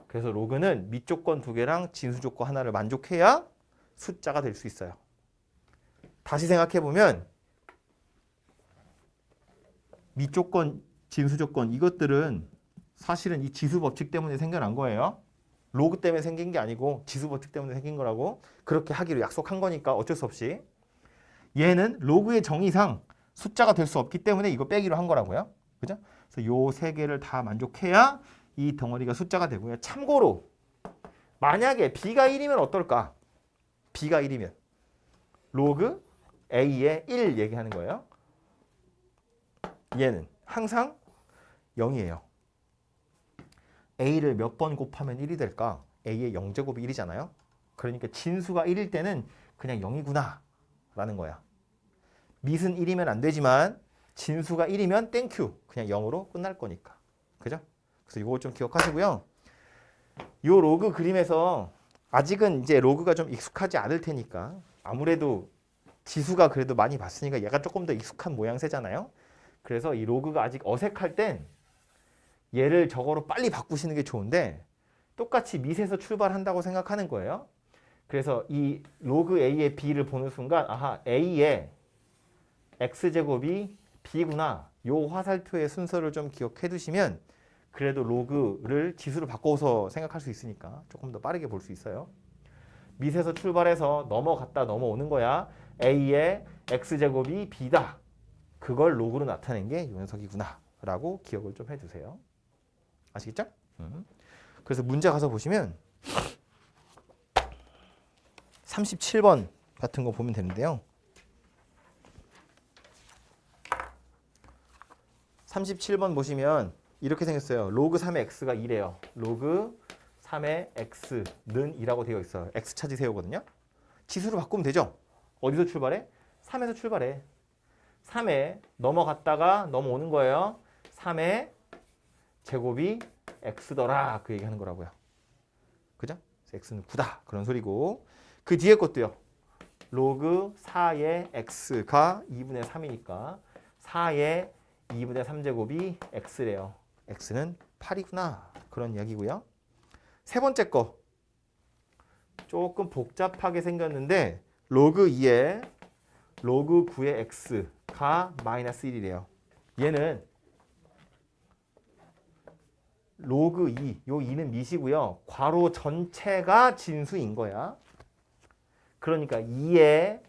그래서 로그는 밑 조건 두 개랑 진수 조건 하나를 만족해야 숫자가 될 수 있어요. 다시 생각해 보면 밑 조건, 진수 조건 이것들은 사실은 이 지수 법칙 때문에 생겨난 거예요. 로그 때문에 생긴 게 아니고 지수 법칙 때문에 생긴 거라고 그렇게 하기로 약속한 거니까 어쩔 수 없이 얘는 로그의 정의상 숫자가 될 수 없기 때문에 이거 빼기로 한 거라고요. 그죠? 그래서 요 세 개를 다 만족해야 이 덩어리가 숫자가 되고요. 참고로 만약에 B가 1이면 어떨까? B가 1이면 로그 A의 1 얘기하는 거예요. 얘는 항상 0이에요. A를 몇 번 곱하면 1이 될까? A의 0제곱이 1이잖아요. 그러니까 진수가 1일 때는 그냥 0이구나 라는 거야. 밑은 1이면 안 되지만 진수가 1이면 땡큐 그냥 0으로 끝날 거니까. 그죠? 그래서 이거 좀 기억하시고요. 요 로그 그림에서 아직은 이제 로그가 좀 익숙하지 않을 테니까 아무래도 지수가 그래도 많이 봤으니까 얘가 조금 더 익숙한 모양새잖아요. 그래서 이 로그가 아직 어색할 땐 얘를 저거로 빨리 바꾸시는 게 좋은데 똑같이 밑에서 출발한다고 생각하는 거예요. 그래서 이 로그 A의 B를 보는 순간 아하 A의 X제곱이 B구나. 요 화살표의 순서를 좀 기억해 두시면 그래도 로그를 지수로 바꿔서 생각할 수 있으니까 조금 더 빠르게 볼 수 있어요. 밑에서 출발해서 넘어갔다 넘어오는 거야. A의 X제곱이 B다. 그걸 로그로 나타낸 게 요 녀석이구나 라고 기억을 좀 해주세요. 아시겠죠? 그래서 문제 가서 보시면 37번 같은 거 보면 되는데요. 37번 보시면 이렇게 생겼어요. 로그 3의 x가 2래요. 로그 3의 x는 2라고 되어 있어요. x 찾으세요거든요. 지수로 바꾸면 되죠. 어디서 출발해? 3에서 출발해. 3에 넘어갔다가 넘어오는 거예요. 3의 제곱이 x더라. 그 얘기하는 거라고요. 그죠? x는 9다. 그런 소리고. 그 뒤에 것도요. 로그 4의 x가 2분의 3이니까 4의 2분의 3제곱이 x래요. x는 8이구나. 그런 이야기고요. 세 번째 거. 조금 복잡하게 생겼는데 로그 2의 로그 9의 x가 마이너스 1이래요. 얘는 로그 2, 요 2는 밑이고요. 괄호 전체가 진수인 거야. 그러니까 2의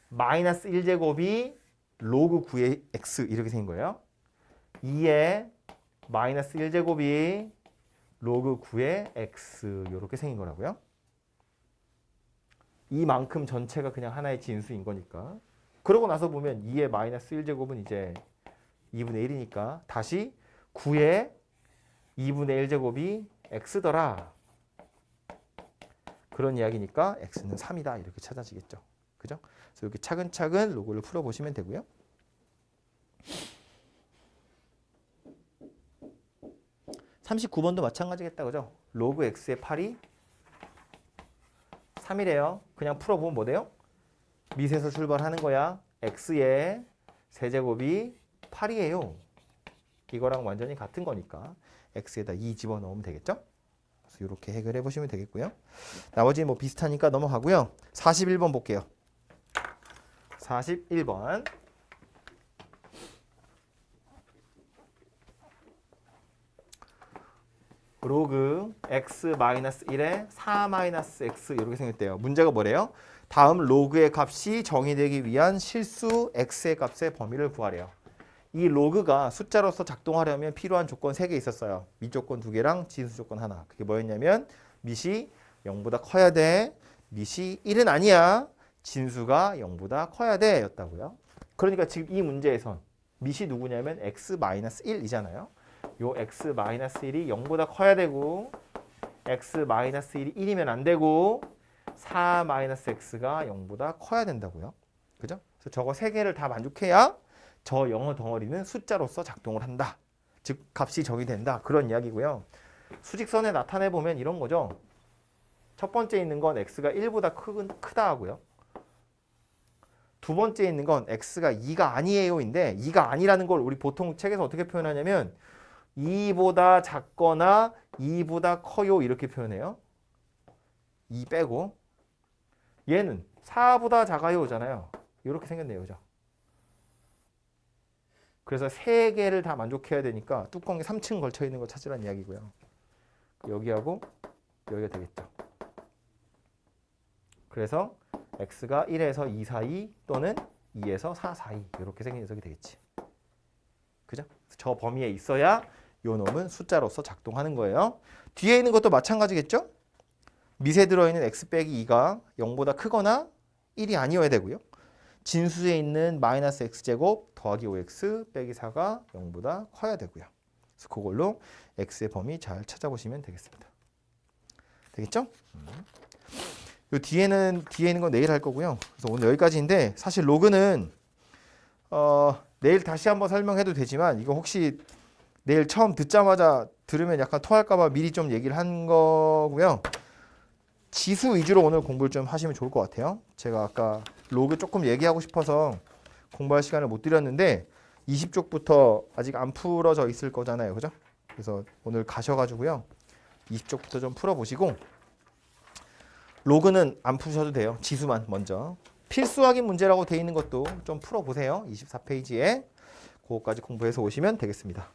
마이너스 1제곱이 로그 9의 x 이렇게 생긴 거예요. 2의 마이너스 1제곱이 로그 9의 x 이렇게 생긴 거라고요. 이만큼 전체가 그냥 하나의 진수인 거니까. 그러고 나서 보면 2의 마이너스 1제곱은 이제 2분의 1이니까 다시 9의 2분의 1제곱이 x더라. 그런 이야기니까 x는 3이다. 이렇게 찾아지겠죠. 그죠? 그래서 이렇게 차근차근 로그를 풀어보시면 되고요. (39번도) 마찬가지겠다. 그죠? 로그 x의 8이 3이래요. 그냥 풀어보면 뭐 돼요? 밑에서 출발하는 거야. x의 세제곱이 8이에요. 이거랑 완전히 같은 거니까 x에다 2 집어넣으면 되겠죠? 그래서 이렇게 해결해 보시면 되겠고요. 나머지 뭐 비슷하니까 넘어가고요. 41번 볼게요. 41번. 로그 x-1에 4-x 이렇게 생겼대요. 문제가 뭐래요? 다음 로그의 값이 정의되기 위한 실수 x의 값의 범위를 구하래요. 이 로그가 숫자로서 작동하려면 필요한 조건 3개 있었어요. 미조건 2개랑 진수 조건 하나. 그게 뭐였냐면 밑이 0보다 커야 돼. 밑이 1은 아니야. 진수가 0보다 커야 돼 였다고요. 그러니까 지금 이 문제에선 밑이 누구냐면 x-1이잖아요. 요 x-1이 0보다 커야 되고 x-1이 1이면 안 되고 4-x가 0보다 커야 된다고요. 그죠? 그래서 저거 3개를 다 만족해야 저 영어 덩어리는 숫자로서 작동을 한다. 즉 값이 정의된다. 그런 이야기고요. 수직선에 나타내 보면 이런 거죠. 첫 번째 있는 건 x가 1보다 크다 하고요. 두 번째 있는 건 x가 2가 아니에요인데 2가 아니라는 걸 우리 보통 책에서 어떻게 표현하냐면 2보다 작거나 2보다 커요 이렇게 표현해요. 2 빼고 얘는 4보다 작아요잖아요. 이렇게 생겼네요. 그죠? 그래서 3개를 다 만족해야 되니까 뚜껑에 3층 걸쳐 있는 거 찾으라는 이야기고요. 여기하고 여기가 되겠죠. 그래서 x가 1에서 2 사이 또는 2에서 4 사이 이렇게 생긴 녀석이 되겠지. 그죠? 저 범위에 있어야 요 놈은 숫자로서 작동하는 거예요. 뒤에 있는 것도 마찬가지겠죠? 밑에 들어있는 x 빼기 2가 0보다 크거나 1이 아니어야 되고요. 진수에 있는 마이너스 x제곱 더하기 5x 빼기 4가 0보다 커야 되고요. 그래서 그걸로 x의 범위 잘 찾아보시면 되겠습니다. 되겠죠? 요 뒤에 있는 건 내일 할 거고요. 그래서 오늘 여기까지인데 사실 로그는 내일 다시 한번 설명해도 되지만 이거 혹시 내일 처음 듣자마자 들으면 약간 토할까 봐 미리 좀 얘기를 한 거고요. 지수 위주로 오늘 공부를 좀 하시면 좋을 것 같아요. 제가 아까 로그 조금 얘기하고 싶어서 공부할 시간을 못 드렸는데 20쪽부터 아직 안 풀어져 있을 거잖아요. 그죠? 그래서 오늘 가셔가지고요. 20쪽부터 좀 풀어보시고 로그는 안 푸셔도 돼요. 지수만 먼저. 필수 확인 문제라고 돼 있는 것도 좀 풀어보세요. 24페이지에 그거까지 공부해서 오시면 되겠습니다.